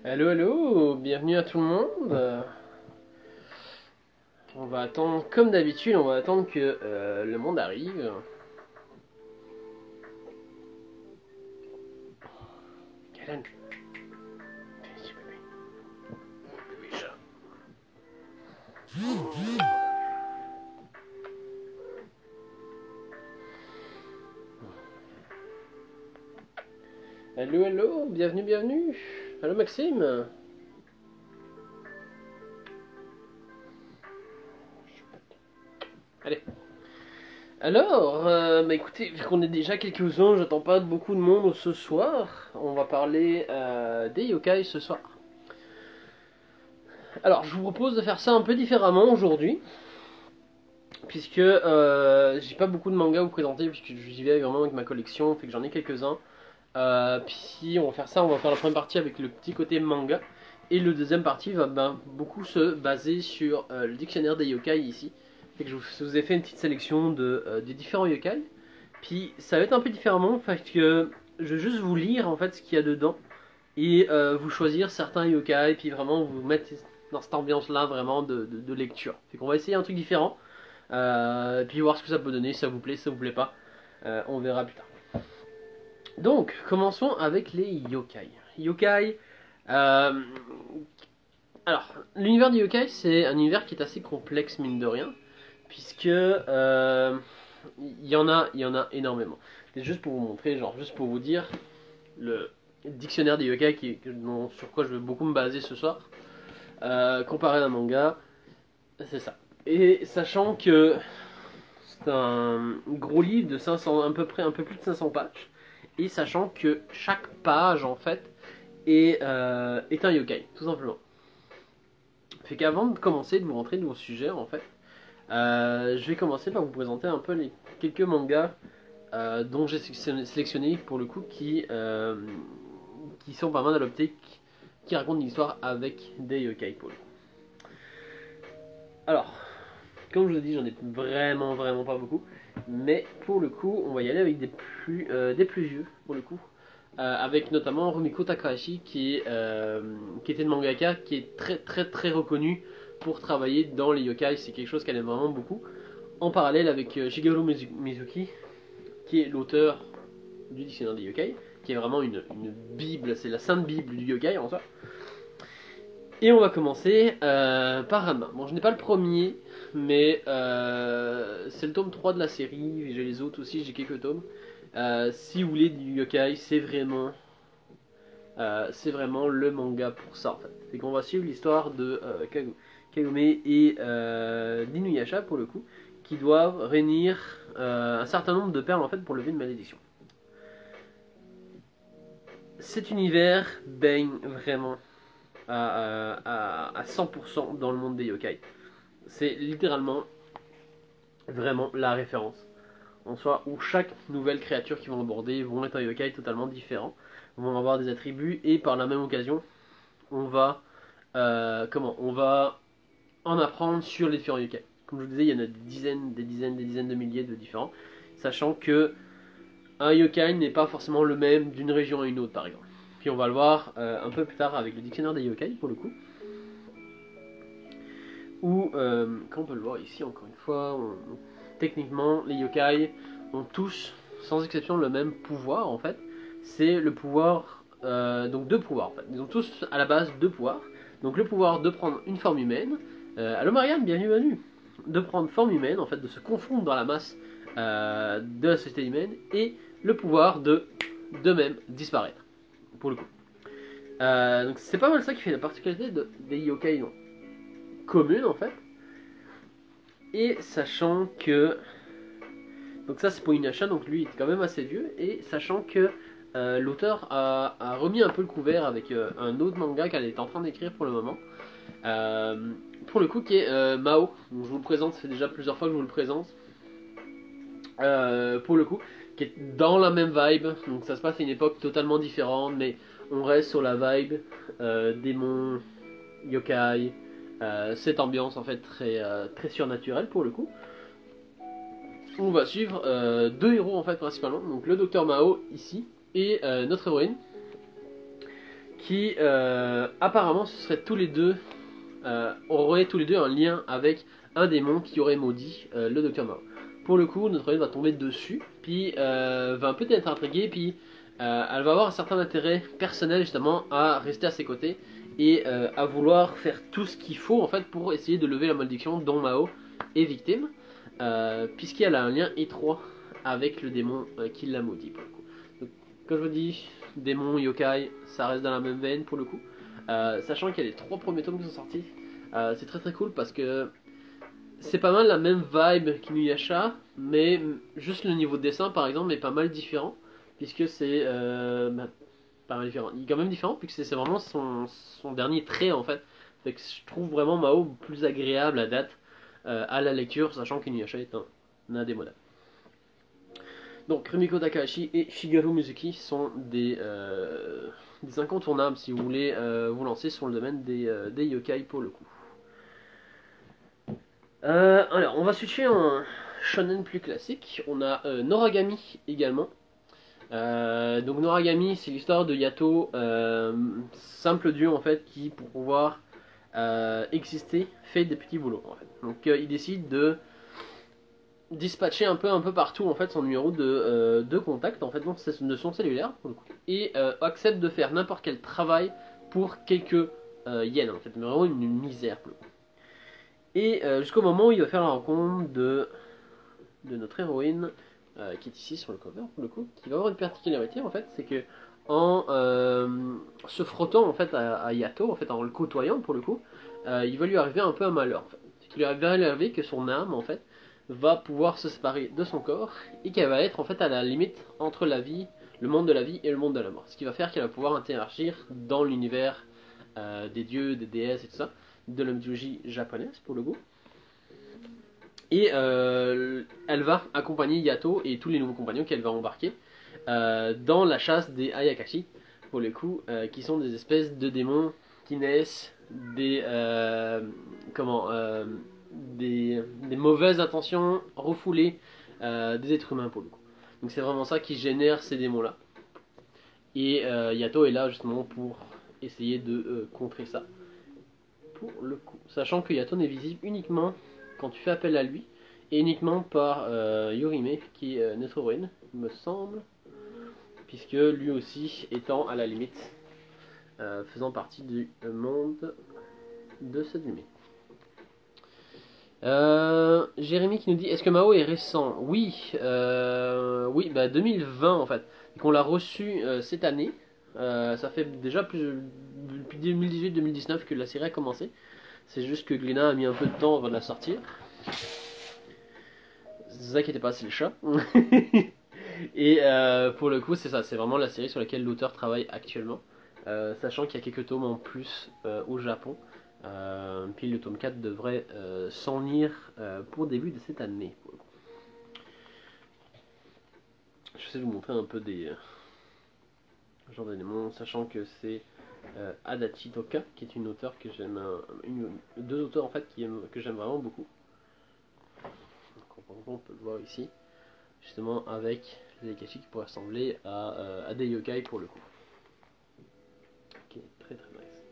Hello, hello, bienvenue à tout le monde. On va attendre, comme d'habitude, on va attendre que le monde arrive. Karen, viens ici, bébé. Bébé chat. Hello, hello, bienvenue, bienvenue. Hello Maxime. Allez. Alors, bah écoutez, vu qu'on est déjà quelques-uns, j'attends pas beaucoup de monde ce soir. On va parler des yokai ce soir. Alors, je vous propose de faire ça un peu différemment aujourd'hui. Puisque j'ai pas beaucoup de mangas à vous présenter, puisque j'y vais vraiment avec ma collection, fait que j'en ai quelques-uns. Puis on va faire ça, on va faire la première partie avec le petit côté manga. Et le deuxième partie va beaucoup se baser sur le dictionnaire des yokai ici. Fait que je vous ai fait une petite sélection des différents yokai. Puis ça va être un peu différemment parce que je vais juste vous lire en fait ce qu'il y a dedans. Et vous choisir certains yokai, puis vraiment vous mettre dans cette ambiance là vraiment de lecture. Fait qu'on va essayer un truc différent. Puis voir ce que ça peut donner, si ça vous plaît, si ça vous plaît pas. On verra plus tard. Donc, commençons avec les yokai. Yokai. euh, alors, l'univers des yokai, c'est un univers qui est assez complexe, mine de rien. Puisque il y en a énormément. C'est juste pour vous montrer, genre, juste pour vous dire le dictionnaire des yokai sur quoi je vais beaucoup me baser ce soir. Comparé à un manga, c'est ça. Et sachant que c'est un gros livre de 500, à peu près un peu plus de 500 pages. Et sachant que chaque page en fait est un yokai, tout simplement. Fait qu'avant de commencer, de vous rentrer dans vos sujets en fait, je vais commencer par vous présenter un peu les quelques mangas dont j'ai sélectionné pour le coup qui sont pas mal adoptés, qui racontent une histoire avec des yokai pour le coup. Alors, comme je vous ai dit, j'en ai vraiment pas beaucoup. Mais pour le coup, on va y aller avec des plus vieux, pour le coup. Avec notamment Rumiko Takahashi, qui était une mangaka, qui est très reconnu pour travailler dans les yokai. C'est quelque chose qu'elle aime vraiment beaucoup. En parallèle avec Shigeru Mizuki, qui est l'auteur du dictionnaire des yokai, qui est vraiment une bible, c'est la sainte bible du yokai en soi. Et on va commencer par Ranma. Bon, je n'ai pas le premier, mais c'est le tome 3 de la série. J'ai les autres aussi, j'ai quelques tomes. Si vous voulez du yokai, c'est vraiment le manga pour ça en fait. C'est qu'on va suivre l'histoire de Kagome et d'Inuyasha pour le coup, qui doivent réunir un certain nombre de perles en fait pour lever une malédiction. Cet univers baigne vraiment à 100% dans le monde des yokai. C'est littéralement vraiment la référence en soi, où chaque nouvelle créature qu'ils vont aborder vont être un yokai totalement différent, vont avoir des attributs, et par la même occasion on va on va en apprendre sur les différents yokai. Comme je vous disais, il y en a des dizaines de milliers de différents, sachant que un yokai n'est pas forcément le même d'une région à une autre par exemple. Puis on va le voir un peu plus tard avec le dictionnaire des yokai pour le coup. Où, comme on peut le voir ici encore une fois, techniquement les yokai ont tous, sans exception, le même pouvoir en fait. C'est le pouvoir, donc deux pouvoirs en fait. Ils ont tous à la base deux pouvoirs. Donc le pouvoir de prendre une forme humaine. Allô Marianne, bienvenue. De prendre forme humaine en fait, de se confondre dans la masse de la société humaine, et le pouvoir de même disparaître pour le coup. Donc c'est pas mal ça qui fait la particularité des yokai communes en fait. Et sachant que donc ça c'est pour Inuyasha, donc lui il est quand même assez vieux, et sachant que l'auteur a remis un peu le couvert avec un autre manga qu'elle est en train d'écrire pour le moment, pour le coup, qui est Mao. Donc, je vous le présente, ça fait déjà plusieurs fois que je vous le présente, pour le coup, qui est dans la même vibe. Donc ça se passe à une époque totalement différente, mais on reste sur la vibe démon, yokai, cette ambiance en fait très surnaturelle pour le coup. On va suivre deux héros en fait principalement, donc le docteur Mao ici et notre héroïne qui apparemment ce serait tous les deux auraient tous les deux un lien avec un démon qui aurait maudit le docteur Mao. Pour le coup, notre héroïne va tomber dessus, puis va peut-être être intriguée, puis elle va avoir un certain intérêt personnel justement à rester à ses côtés et à vouloir faire tout ce qu'il faut en fait pour essayer de lever la malédiction dont Mao est victime, puisqu'elle a un lien étroit avec le démon qui l'a maudit pour le coup. Donc, comme je vous dis, démon, yokai, ça reste dans la même veine pour le coup. Sachant qu'il y a les 3 premiers tomes qui sont sortis, c'est très très cool parce que c'est pas mal la même vibe qu'Inuyasha, mais juste le niveau de dessin par exemple est pas mal différent, puisque c'est pas mal différent. Il est quand même différent puisque c'est vraiment son dernier trait en fait. Fait que je trouve vraiment Mao plus agréable à date à la lecture, sachant qu'Inuyasha est un indémodable. Donc Rumiko Takahashi et Shigeru Mizuki sont des incontournables si vous voulez vous lancer sur le domaine des yokai pour le coup. Alors on va switcher en shonen plus classique. On a Noragami également. Donc Noragami, c'est l'histoire de Yato, simple dieu en fait qui pour pouvoir exister fait des petits boulots en fait. Donc il décide de dispatcher un peu partout en fait son numéro de contact en fait, donc c'est de son cellulaire pour le coup, et accepte de faire n'importe quel travail pour quelques yens en fait, mais vraiment une misère pour le coup. Et jusqu'au moment où il va faire la rencontre de notre héroïne qui est ici sur le cover pour le coup, qui va avoir une particularité en fait, c'est que en se frottant en fait à Yato, en fait en le côtoyant pour le coup, il va lui arriver un peu un malheur en fait. C'est qu'il lui va arriver que son âme en fait va pouvoir se séparer de son corps et qu'elle va être en fait à la limite entre la vie, le monde de la vie et le monde de la mort. Ce qui va faire qu'elle va pouvoir interagir dans l'univers des dieux, des déesses et tout ça, de la mythologie japonaise pour le coup. Et elle va accompagner Yato et tous les nouveaux compagnons qu'elle va embarquer dans la chasse des Ayakashi, pour le coup, qui sont des espèces de démons qui naissent des des mauvaises intentions refoulées des êtres humains pour le coup. Donc c'est vraiment ça qui génère ces démons là. Et Yato est là justement pour essayer de contrer ça pour le coup. Sachant que Yato n'est visible uniquement quand tu fais appel à lui et uniquement par Yorime qui est notre héroïne, il me semble, puisque lui aussi étant à la limite faisant partie du monde de cette nuit. Jérémy qui nous dit est-ce que Mao est récent? Oui, oui, bah 2020 en fait. Et qu'on l'a reçu cette année. Ça fait déjà depuis 2018-2019 que la série a commencé. C'est juste que Glénat a mis un peu de temps avant de la sortir. Ne vous inquiétez pas, c'est le chat. Et pour le coup, c'est ça, c'est vraiment la série sur laquelle l'auteur travaille actuellement. Sachant qu'il y a quelques tomes en plus au Japon. Puis le tome 4 devrait s'en lire pour début de cette année. Je vais essayer de vous montrer un peu des genres d'éléments, sachant que c'est Adachi Toka qui est une auteure que j'aime, deux auteurs en fait que j'aime vraiment beaucoup. Donc, on peut le voir ici, justement avec les Ayakashi qui pourraient ressembler à des yokai pour le coup. Qui est très très nice.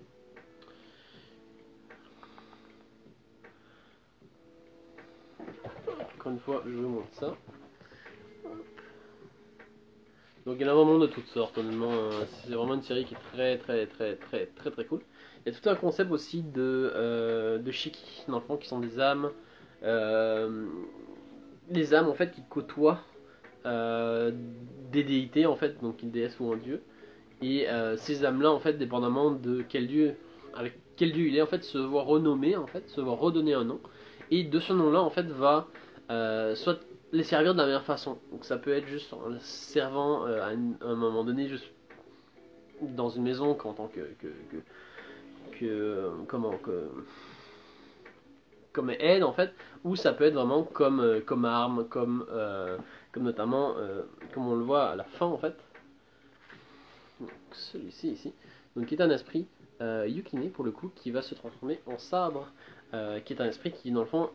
Encore une fois, je vous montre ça. Donc il y en a vraiment de toutes sortes, honnêtement. C'est vraiment une série qui est très cool. Il y a tout un concept aussi de shiki, dans le fond, qui sont des âmes. Les âmes en fait qui côtoient des déités en fait, donc une déesse ou un dieu. Et ces âmes-là en fait, dépendamment de quel dieu, avec quel dieu il est, en fait, se voient renommer, en fait, se voient redonner un nom. Et de ce nom-là en fait va soit les servir de la meilleure façon. Donc ça peut être juste en servant à un moment donné juste dans une maison en tant comme aide en fait, ou ça peut être vraiment comme arme, comme notamment comme on le voit à la fin en fait. Donc celui-ci ici, donc qui est un esprit Yukine pour le coup, qui va se transformer en sabre, qui est un esprit qui dans le fond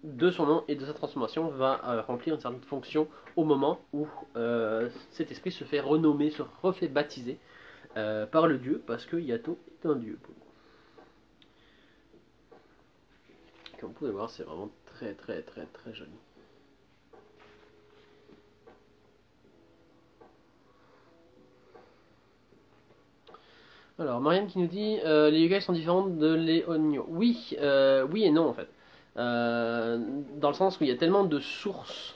de son nom et de sa transformation va remplir une certaine fonction au moment où cet esprit se fait renommer, se refait baptiser par le dieu, parce que Yato est un dieu. Comme vous pouvez voir, c'est vraiment très très très très joli. Alors, Marianne qui nous dit les yokai sont différents de les onyo. Oui, oui et non en fait. Dans le sens où il y a tellement de sources.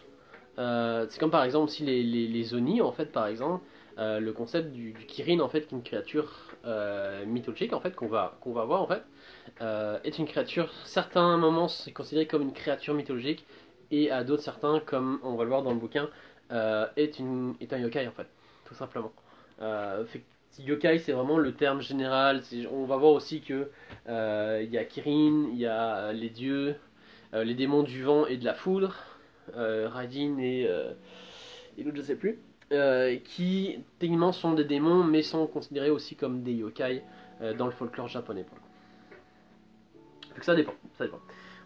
C'est comme par exemple si les oni en fait par exemple. Le concept du Kirin en fait qui est une créature mythologique en fait qu'on va voir en fait est une créature, certains moments c'est considéré comme une créature mythologique et à d'autres certains comme on va le voir dans le bouquin est un yokai en fait tout simplement. Yokai c'est vraiment le terme général, on va voir aussi que il y a Kirin, il y a les dieux, les démons du vent et de la foudre, Raiden et l'autre je sais plus. Qui techniquement sont des démons mais sont considérés aussi comme des yokai dans le folklore japonais. Donc ça dépend, ça dépend.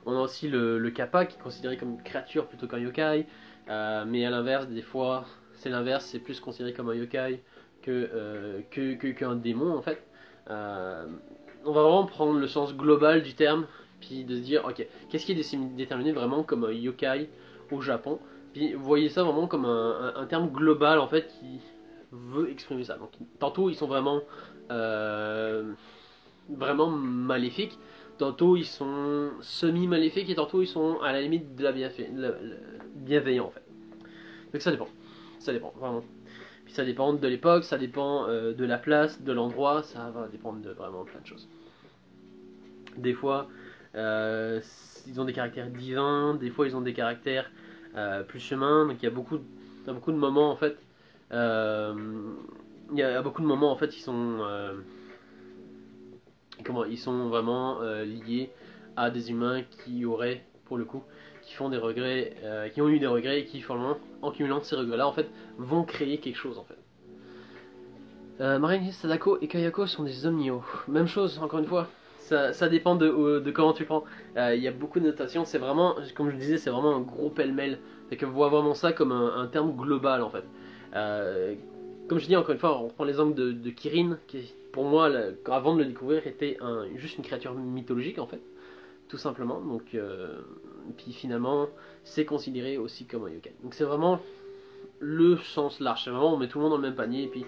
On a aussi le kappa qui est considéré comme une créature plutôt qu'un yokai, mais à l'inverse, des fois c'est l'inverse, c'est plus considéré comme un yokai qu'un démon en fait. On va vraiment prendre le sens global du terme, puis de se dire ok, qu'est-ce qui est déterminé vraiment comme un yokai au Japon. Puis vous voyez ça vraiment comme un terme global en fait qui veut exprimer ça. Donc tantôt ils sont vraiment maléfiques, tantôt ils sont semi-maléfiques et tantôt ils sont à la limite de la bienveillants en fait. Donc ça dépend vraiment. Puis ça dépend de l'époque, ça dépend de la place, de l'endroit, ça va dépendre de vraiment plein de choses. Des fois ils ont des caractères divins, des fois ils ont des caractères plus humain, donc il y a beaucoup de moments en fait. Il y a beaucoup de moments en fait ils sont vraiment liés à des humains qui auraient pour le coup qui font des regrets, qui ont eu des regrets et qui finalement en cumulant ces regrets là en fait vont créer quelque chose en fait. Marine, Sadako et Kayako sont des omnios. Même chose encore une fois. Ça dépend de comment tu prends. Il y a beaucoup de notations, c'est vraiment, comme je disais, c'est vraiment un gros pêle-mêle. Fait que vous voyez vraiment ça comme un terme global en fait. Comme je dis encore une fois, on reprend l'exemple de Kirin, qui pour moi, avant de le découvrir, était juste une créature mythologique en fait, tout simplement. Donc, puis finalement, c'est considéré aussi comme un yokai. Donc c'est vraiment le sens large. C'est vraiment, on met tout le monde dans le même panier. Et puis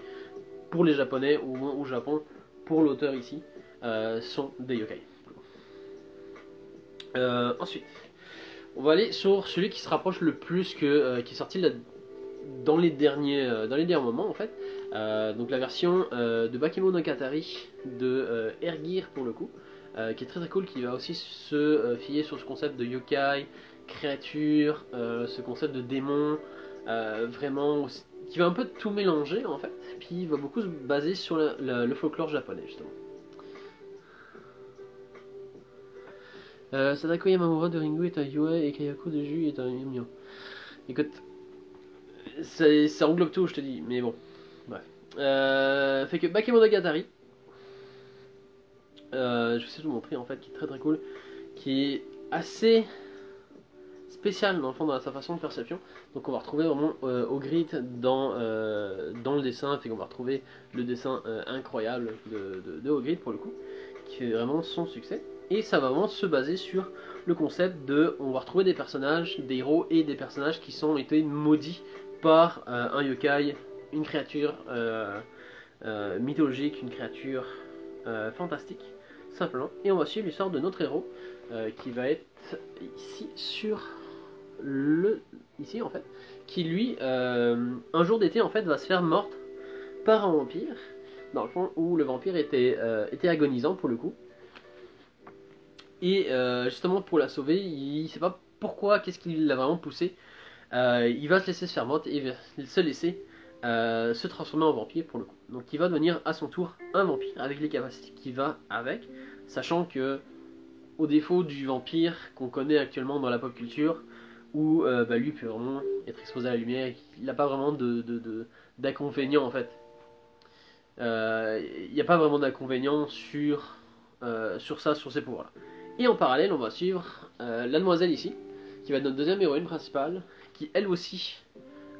pour les Japonais, ou au moins au Japon, pour l'auteur ici, sont des yokai. Ensuite, on va aller sur celui qui se rapproche le plus qui est sorti dans les derniers moments en fait. Donc la version de Bakemonogatari de Ergir pour le coup, qui est très très cool, qui va aussi se fier sur ce concept de yokai, créature, ce concept de démon, vraiment qui va un peu tout mélanger en fait, puis il va beaucoup se baser sur le folklore japonais justement. Sadako Yamamura de Ringu est un Yue et Kayako de Ju est un Yumio. Écoute, ça englobe tout, je te dis, mais bon, bref. Fait que Bakemonogatari, je vais essayer de vous montrer en fait, qui est très très cool, qui est assez spécial dans le fond dans sa façon de perception. Donc on va retrouver vraiment Ogrit dans le dessin, fait qu'on va retrouver le dessin incroyable de Ogrit pour le coup, qui fait vraiment son succès. Et ça va vraiment se baser sur le concept on va retrouver des personnages, des héros et des personnages qui ont été maudits par un yokai, une créature mythologique, une créature fantastique, simplement. Et on va suivre l'histoire de notre héros qui va être ici ici en fait, qui lui un jour d'été en fait va se faire morte par un vampire, dans le fond où le vampire était agonisant pour le coup. Et justement pour la sauver, il sait pas pourquoi, qu'est-ce qui l'a vraiment poussé. Il va se laisser se faire morte et il va se laisser se transformer en vampire pour le coup. Donc il va devenir à son tour un vampire avec les capacités qui va avec, sachant que au défaut du vampire qu'on connaît actuellement dans la pop culture, où lui peut vraiment être exposé à la lumière, il n'a pas vraiment d'inconvénients en fait. Il n'y a pas vraiment d'inconvénients sur ça, sur ces pouvoirs là. Et en parallèle, on va suivre la demoiselle ici, qui va être notre deuxième héroïne principale, qui elle aussi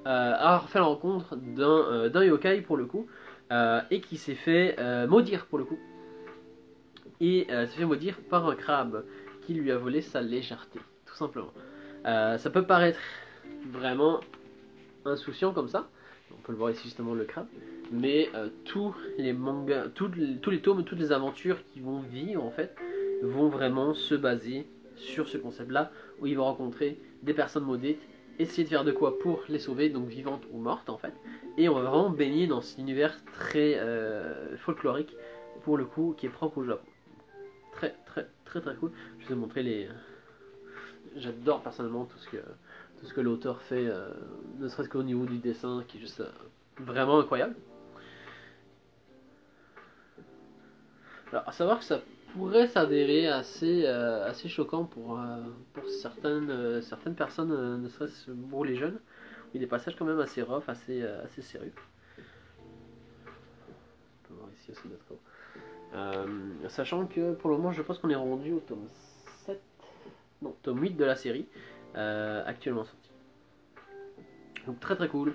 a fait la rencontre d'un yokai pour le coup. et qui s'est fait maudire pour le coup. Et s'est fait maudire par un crabe qui lui a volé sa légèreté, tout simplement. Ça peut paraître vraiment insouciant comme ça, on peut le voir ici justement le crabe, mais tous les mangas, tous les tomes, toutes les aventures qui vont vivre en fait, vont vraiment se baser sur ce concept là, où il va rencontrer des personnes maudites, essayer de faire de quoi pour les sauver, donc vivantes ou mortes en fait, et on va vraiment baigner dans cet univers très folklorique pour le coup, qui est propre au Japon. Très très très très cool. Je vais vous montrer les... J'adore personnellement tout ce que l'auteur fait, ne serait-ce qu'au niveau du dessin, qui est juste vraiment incroyable. Alors, à savoir que ça pourrait s'adhérer assez choquant pour certaines personnes, ne serait-ce pour les jeunes. Il y a des passages quand même assez rough, assez sérieux. On peut voir ici aussi notre sachant que pour le moment, je pense qu'on est rendu au tome 7, non, tome 8 de la série, actuellement sorti. Donc très très cool.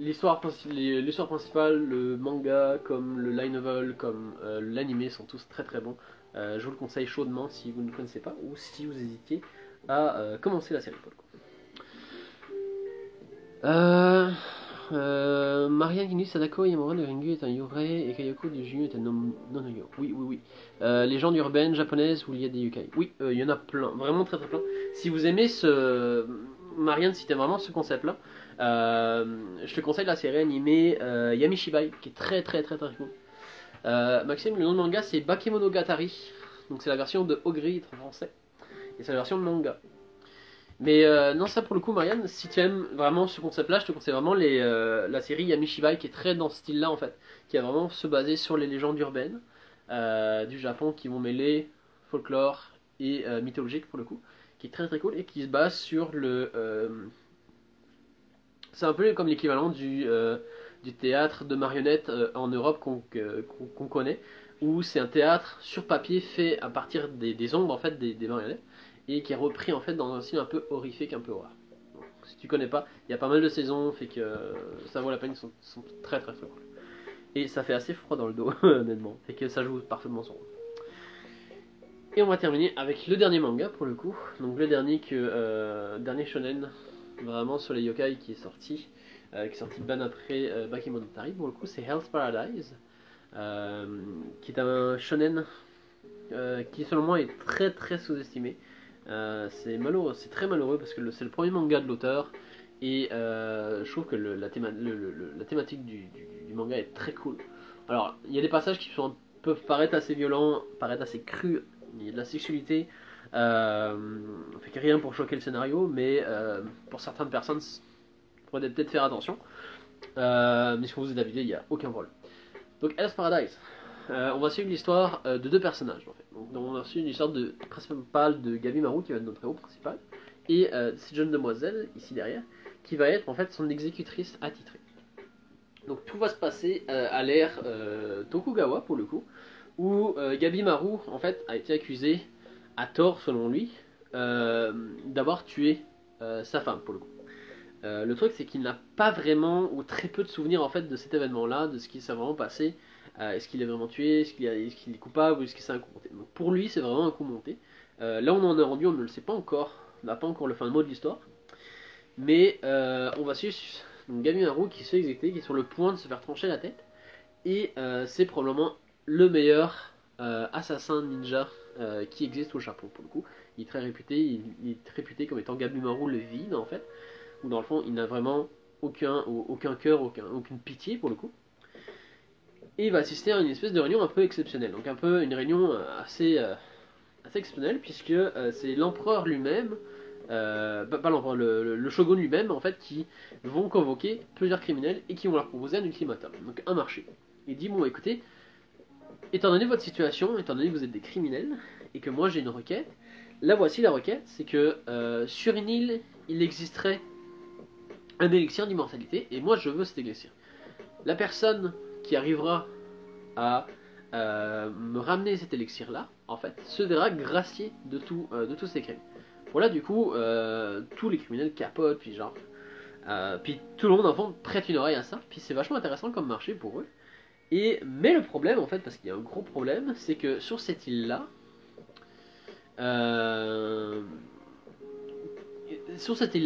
L'histoire principale, le manga, comme le light novel, comme l'anime sont tous très très bons. Je vous le conseille chaudement si vous ne connaissez pas ou si vous hésitiez à commencer la série. Marianne qui dit Sadako Yamura de Ringu est un Yurei et Kayoko du Junu est un Nonoyo. Oui, oui, oui. Légendes urbaines japonaises où il y a des yukai. Oui, il y en a plein, vraiment très très plein. Si vous aimez Marianne, si t'aimes vraiment ce concept-là, je te conseille la série animée Yamishibai, qui est très très très très cool. Maxime, le nom de manga c'est Bakemonogatari, donc c'est la version de Ogre en français, et c'est la version de manga. Mais non, ça pour le coup, Marianne, si tu aimes vraiment ce concept-là, je te conseille vraiment la série Yamishibai, qui est très dans ce style-là en fait, qui va vraiment se baser sur les légendes urbaines du Japon qui vont mêler folklore et mythologique pour le coup, qui est très très cool et qui se base sur c'est un peu comme l'équivalent du théâtre de marionnettes en Europe qu'on connaît, où c'est un théâtre sur papier fait à partir des ombres en fait des marionnettes, et qui est repris en fait dans un style un peu horrifique, un peu horreur. Donc, si tu connais pas, il y a pas mal de saisons, fait que ça vaut la peine, ils sont très très très cool. Et ça fait assez froid dans le dos, honnêtement, fait que ça joue parfaitement son rôle. Et on va terminer avec le dernier manga pour le coup, donc le dernier dernier shonen vraiment sur les yokai qui est sorti bien après Bakemonogatari pour le coup, c'est Hell's Paradise, qui est un shonen qui selon moi est très très sous-estimé. C'est malheureux, c'est très malheureux parce que c'est le premier manga de l'auteur et je trouve que la thématique du manga est très cool. Alors il y a des passages qui peuvent paraître assez violents, paraître assez crus, il y a de la sexualité, fait que rien pour choquer le scénario, mais pour certaines personnes, il faudrait peut-être faire attention. Mais si vous êtes habitué, il n'y a aucun problème. Donc Hell's Paradise, on va suivre l'histoire de deux personnages en fait. Donc on va suivre l'histoire principale de Gabi Maru qui va être notre héros principal, et cette jeune demoiselle ici derrière qui va être en fait son exécutrice attitrée. Donc tout va se passer à l'ère Tokugawa pour le coup, où Gabi Maru en fait a été accusée à tort selon lui d'avoir tué sa femme pour le coup. Le truc c'est qu'il n'a pas vraiment ou très peu de souvenirs en fait de cet événement là, de ce qui s'est vraiment passé. Est-ce qu'il est vraiment tué, est-ce qu'il est coupable ou est-ce que c'est un coup monté. Donc pour lui c'est vraiment un coup monté. Là on en est rendu, on ne le sait pas encore, on n'a pas encore le fin mot de l'histoire. Mais on va suivre donc Gabi Maru qui se fait exécuter, qui est sur le point de se faire trancher la tête. Et c'est probablement le meilleur assassin ninja qui existe au Japon pour le coup. Il est très réputé, il est réputé comme étant Gabi Maru le vide en fait. Où dans le fond il n'a vraiment aucun cœur, aucune pitié pour le coup. Et il va assister à une espèce de réunion un peu exceptionnelle. Donc un peu une réunion assez exceptionnelle puisque c'est l'empereur lui-même, pas l'empereur, le shogun lui-même en fait, qui vont convoquer plusieurs criminels et qui vont leur proposer un ultimatum, donc un marché. Il dit bon écoutez, étant donné votre situation, étant donné que vous êtes des criminels et que moi j'ai une requête, là voici la requête, c'est que sur une île il existerait un élixir d'immortalité et moi je veux cet élixir. La personne qui arrivera à me ramener cet élixir là, en fait, se verra gracier de tous ces crimes. Voilà, du coup, tous les criminels capotent, puis genre, puis tout le monde en fond prête une oreille à ça, puis c'est vachement intéressant comme marché pour eux. Mais le problème en fait, parce qu'il y a un gros problème, c'est que sur cette île-là, euh,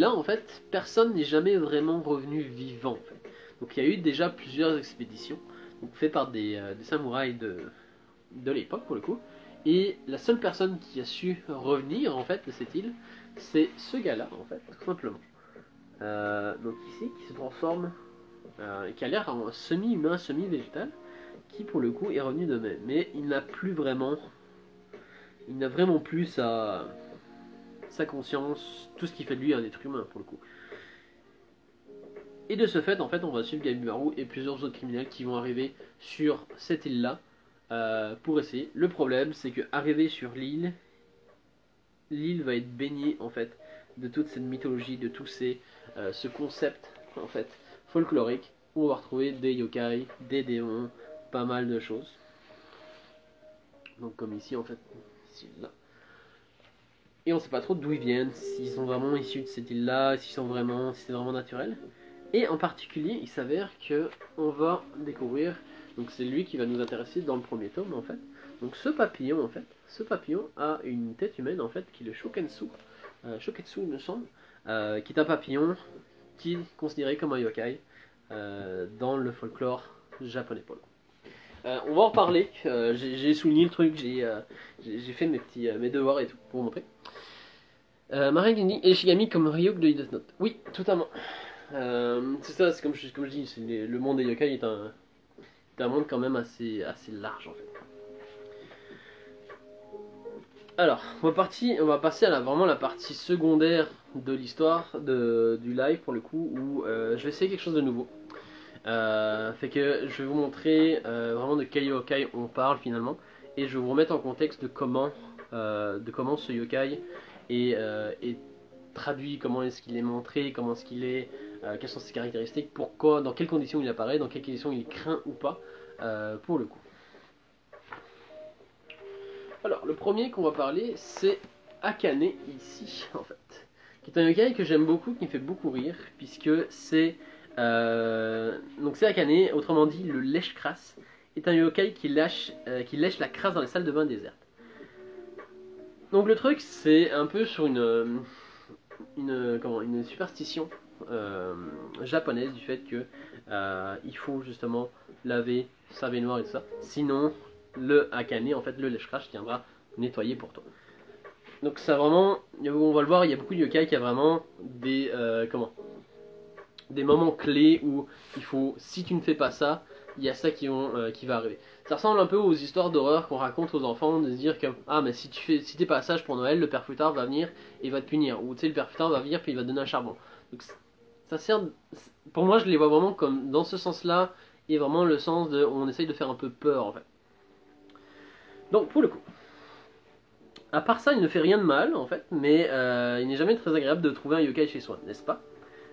en fait, personne n'est jamais vraiment revenu vivant. En fait. Donc il y a eu déjà plusieurs expéditions, donc faites par des samouraïs de l'époque pour le coup. Et la seule personne qui a su revenir en fait de cette île, c'est ce gars-là en fait, tout simplement. Donc ici, qui se transforme, qui a l'air en semi-humain, semi-végétal, qui pour le coup est revenu de même. Mais il n'a vraiment plus sa conscience, tout ce qui fait de lui un être humain pour le coup. Et de ce fait, en fait, on va suivre Gabimaru et plusieurs autres criminels qui vont arriver sur cette île-là pour essayer. Le problème, c'est que arrivé sur l'île, l'île va être baignée en fait de toute cette mythologie, de tout ce concept en fait folklorique où on va retrouver des yokai, des démons, pas mal de choses. Donc comme ici en fait, ici là. Et on sait pas trop d'où ils viennent, s'ils sont vraiment issus de cette île-là, si c'est vraiment naturel. Et en particulier, il s'avère que on va découvrir, donc c'est lui qui va nous intéresser dans le premier tome en fait. Donc ce papillon en fait, ce papillon a une tête humaine en fait qui est le Shoketsu, Shoketsu il me semble, qui est un papillon qui est considéré comme un yokai dans le folklore japonais. On va en reparler, j'ai souligné le truc, j'ai fait mes devoirs et tout pour vous montrer. Marie et Shigami comme Ryuk de Death Note. Oui, totalement. C'est ça, c'est comme je dis, le monde des yokai est un monde quand même assez large en fait. Alors, on va passer à vraiment la partie secondaire de l'histoire du live pour le coup, où je vais essayer quelque chose de nouveau. Fait que je vais vous montrer vraiment de quel yokai on parle finalement, et je vais vous remettre en contexte de comment ce yokai est traduit, comment est-ce qu'il est montré, comment est-ce qu'il est, quelles sont ses caractéristiques, pourquoi, dans quelles conditions il apparaît, dans quelles conditions il craint ou pas, pour le coup. Alors, le premier qu'on va parler, c'est Akane, ici, en fait. Qui est un yokai que j'aime beaucoup, qui me fait beaucoup rire, puisque c'est... donc c'est Akane, autrement dit, le lèche-crasse, est un yokai qui lèche la crasse dans les salles de bain désertes. Donc le truc, c'est un peu sur une superstition japonaise du fait que il faut justement laver sa baignoire et tout ça. Sinon, le Akane, en fait, le lèche-crasse viendra nettoyer pour toi. Donc ça vraiment, on va le voir, il y a beaucoup de yokai qui a vraiment des moments clés où il faut, si tu ne fais pas ça, il y a ça qui va arriver. Ça ressemble un peu aux histoires d'horreur qu'on raconte aux enfants, de se dire que ah mais si t'es pas sage pour Noël, le père Fouettard va venir et va te punir, ou tu sais le père Fouettard va venir puis il va te donner un charbon. Donc ça sert, pour moi je les vois vraiment comme dans ce sens-là, et vraiment le sens de on essaye de faire un peu peur en fait. Donc pour le coup, à part ça il ne fait rien de mal en fait, mais il n'est jamais très agréable de trouver un yokai chez soi, n'est-ce pas?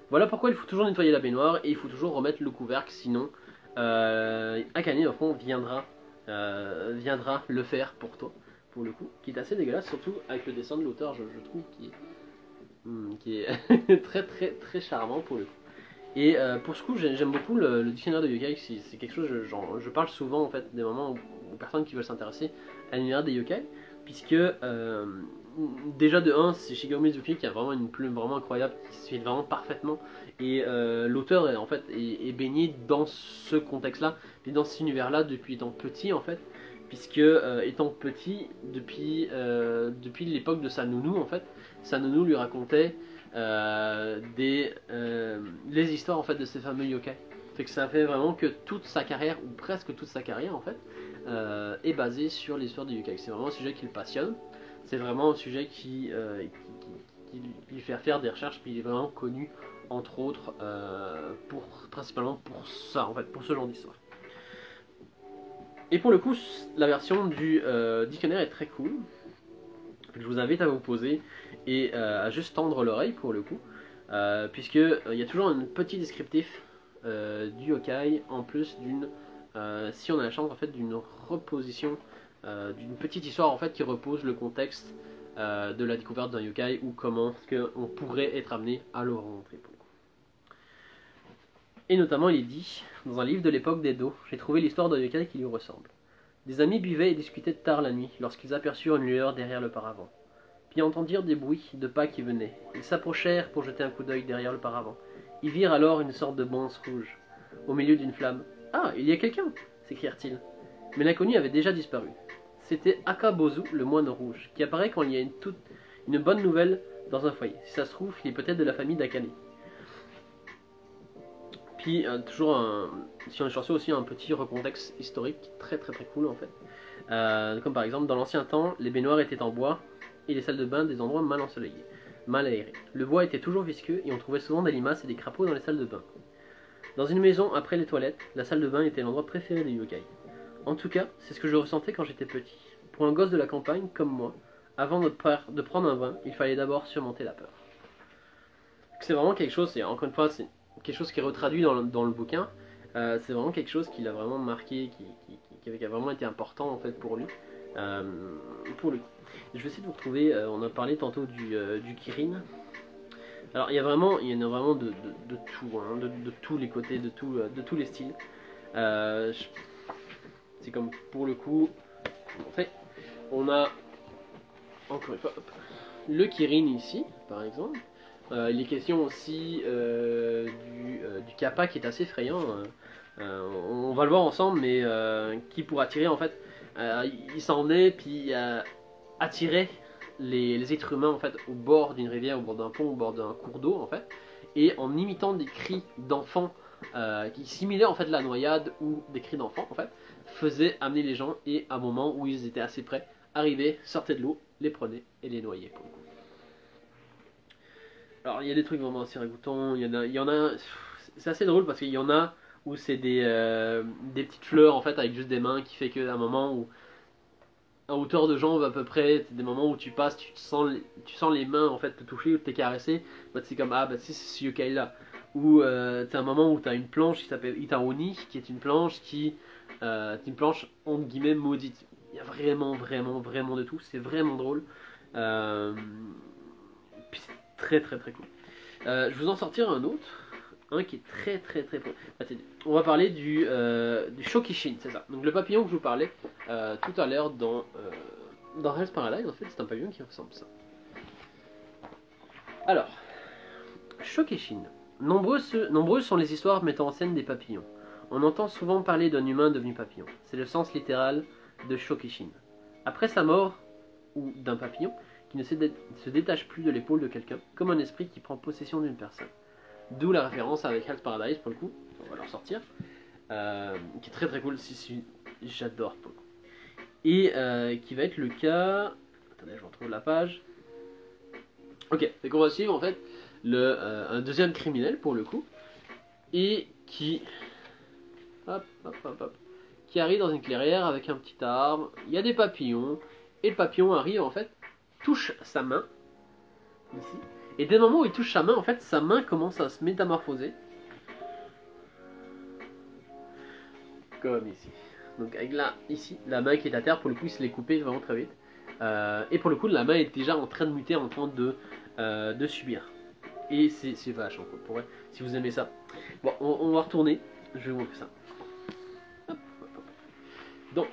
Voilà pourquoi il faut toujours nettoyer la baignoire et il faut toujours remettre le couvercle, sinon Akane au fond viendra le faire pour toi, pour le coup, qui est assez dégueulasse, surtout avec le dessin de l'auteur, je trouve, qui est très très très charmant pour le coup. Et pour ce coup, j'aime beaucoup le dictionnaire de yokai, c'est quelque chose, je parle souvent en fait des moments aux personnes qui veulent s'intéresser à l'univers des yokai, puisque déjà de 1, c'est Shigeru Mizuki qui a vraiment une plume vraiment incroyable, qui se fait vraiment parfaitement, et l'auteur en fait est baigné dans ce contexte-là, et dans cet univers-là depuis étant petit en fait, puisque étant petit, depuis l'époque de sa nounou en fait, sa nounou lui racontait les histoires en fait de ces fameux yokai. Fait que ça fait vraiment que toute sa carrière, ou presque toute sa carrière en fait, est basée sur l'histoire des yokai. C'est vraiment un sujet qui le passionne. C'est vraiment un sujet qui lui fait faire des recherches, puis il est vraiment connu entre autres principalement pour ça en fait, pour ce genre d'histoire. Et pour le coup, la version du dictionnaire est très cool. Je vous invite à vous poser et à juste tendre l'oreille pour le coup, puisque il y a toujours un petit descriptif du yokai en plus d'une, si on a la chance en fait, d'une reposition, d'une petite histoire en fait qui repose le contexte de la découverte d'un yokai ou comment on pourrait être amené à le rencontrer. Et notamment il est dit, dans un livre de l'époque d'Edo, j'ai trouvé l'histoire d'un yokai qui lui ressemble. Des amis buvaient et discutaient tard la nuit, lorsqu'ils aperçurent une lueur derrière le paravent. Puis entendirent des bruits de pas qui venaient. Ils s'approchèrent pour jeter un coup d'œil derrière le paravent. Ils virent alors une sorte de bonze rouge, au milieu d'une flamme. « Ah, il y a quelqu'un » s'écrièrent-ils. Mais l'inconnu avait déjà disparu. C'était Akabozu, le moine rouge, qui apparaît quand il y a une bonne nouvelle dans un foyer. Si ça se trouve, il est peut-être de la famille d'Akane. Puis, si on est chanceux aussi, un petit recontexte historique très très très cool en fait. Comme par exemple, dans l'ancien temps, les baignoires étaient en bois et les salles de bain des endroits mal ensoleillés, mal aérés. Le bois était toujours visqueux et on trouvait souvent des limaces et des crapauds dans les salles de bain. Dans une maison, après les toilettes, la salle de bain était l'endroit préféré des yokai. En tout cas, c'est ce que je ressentais quand j'étais petit. Pour un gosse de la campagne, comme moi, avant de prendre un bain, il fallait d'abord surmonter la peur. C'est vraiment quelque chose, encore une fois, c'est quelque chose qui est retraduit dans le bouquin. C'est vraiment quelque chose qui l'a vraiment marqué, qui a vraiment été important en fait pour lui. Je vais essayer de vous retrouver, on a parlé tantôt du Kirin. Alors il y en a vraiment de tout, hein, de tous les côtés, de tous les styles. C'est comme pour le coup, on a encore une fois le Kirin ici par exemple. Il est question aussi du kappa qui est assez effrayant. On va le voir ensemble, mais qui pour attirer en fait, il s'en est puis attirer les êtres humains en fait au bord d'une rivière, au bord d'un pont, au bord d'un cours d'eau en fait, et en imitant des cris d'enfants qui simulaient en fait la noyade ou des cris d'enfants en fait, faisait amener les gens et à un moment où ils étaient assez près, arrivaient, sortaient de l'eau, les prenaient et les noyaient pour le coup. Alors il y a des trucs vraiment assez ragoûtants, il y en a c'est assez drôle parce qu'il y en a où c'est des petites fleurs en fait avec juste des mains qui fait qu'à un moment où à hauteur de jambe à peu près, c'est des moments où tu passes, tu sens les mains en fait te toucher ou te caresser, bah, c'est comme ah bah c'est ce yokai là. Ou c'est un moment où tu as une planche qui s'appelle Itaoni, qui est une planche une planche entre guillemets maudite. Il y a vraiment de tout, c'est vraiment drôle. Puis c'est très très cool. Je vais vous en sortir un autre, un qui est très. On va parler du Shokishin, c'est ça. Donc le papillon que je vous parlais tout à l'heure dans Hell's Paradise, en fait, c'est un papillon qui ressemble à ça. Alors, Shokishin. Nombreuses sont les histoires mettant en scène des papillons. On entend souvent parler d'un humain devenu papillon. C'est le sens littéral de Shokishin. Après sa mort, ou d'un papillon, qui ne se détache plus de l'épaule de quelqu'un, comme un esprit qui prend possession d'une personne. D'où la référence avec Hell's Paradise, pour le coup, on va leur sortir, qui est très cool, si j'adore pour le coup. Et qui va être le cas... Attendez, je retrouve la page. Ok, c'est qu'on va suivre en fait un deuxième criminel pour le coup, et qui... qui arrive dans une clairière avec un petit arbre, il y a des papillons, et le papillon arrive en fait, touche sa main, ici, et dès le moment où il touche sa main, en fait, sa main commence à se métamorphoser, comme ici. Donc avec ici, la main qui est à terre, pour le coup il se l'est coupé vraiment très vite, et pour le coup la main est déjà en train de muter, en train de subir. Et c'est vache, pour vrai, si vous aimez ça. Bon, on va retourner, je vais vous montrer ça. Donc,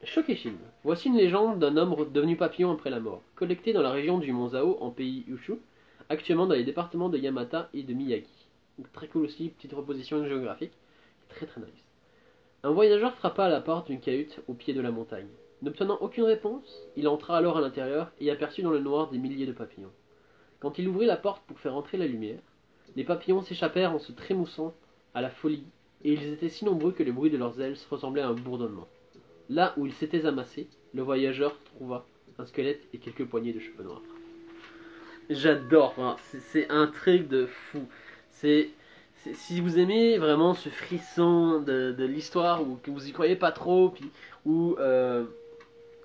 Shokishin. Voici une légende d'un homme devenu papillon après la mort, collectée dans la région du Mont Zao en pays Yushu, actuellement dans les départements de Yamata et de Miyagi. Donc, très cool aussi, petite reposition géographique, très nice. Un voyageur frappa à la porte d'une cahute au pied de la montagne. N'obtenant aucune réponse, il entra alors à l'intérieur et aperçut dans le noir des milliers de papillons. Quand il ouvrit la porte pour faire entrer la lumière, les papillons s'échappèrent en se trémoussant à la folie, et ils étaient si nombreux que le bruit de leurs ailes ressemblait à un bourdonnement. Là où ils s'étaient amassés, le voyageur trouva un squelette et quelques poignées de cheveux noirs. J'adore, hein, c'est un truc de fou. Si vous aimez vraiment ce frisson de l'histoire, ou que vous y croyez pas trop, puis ou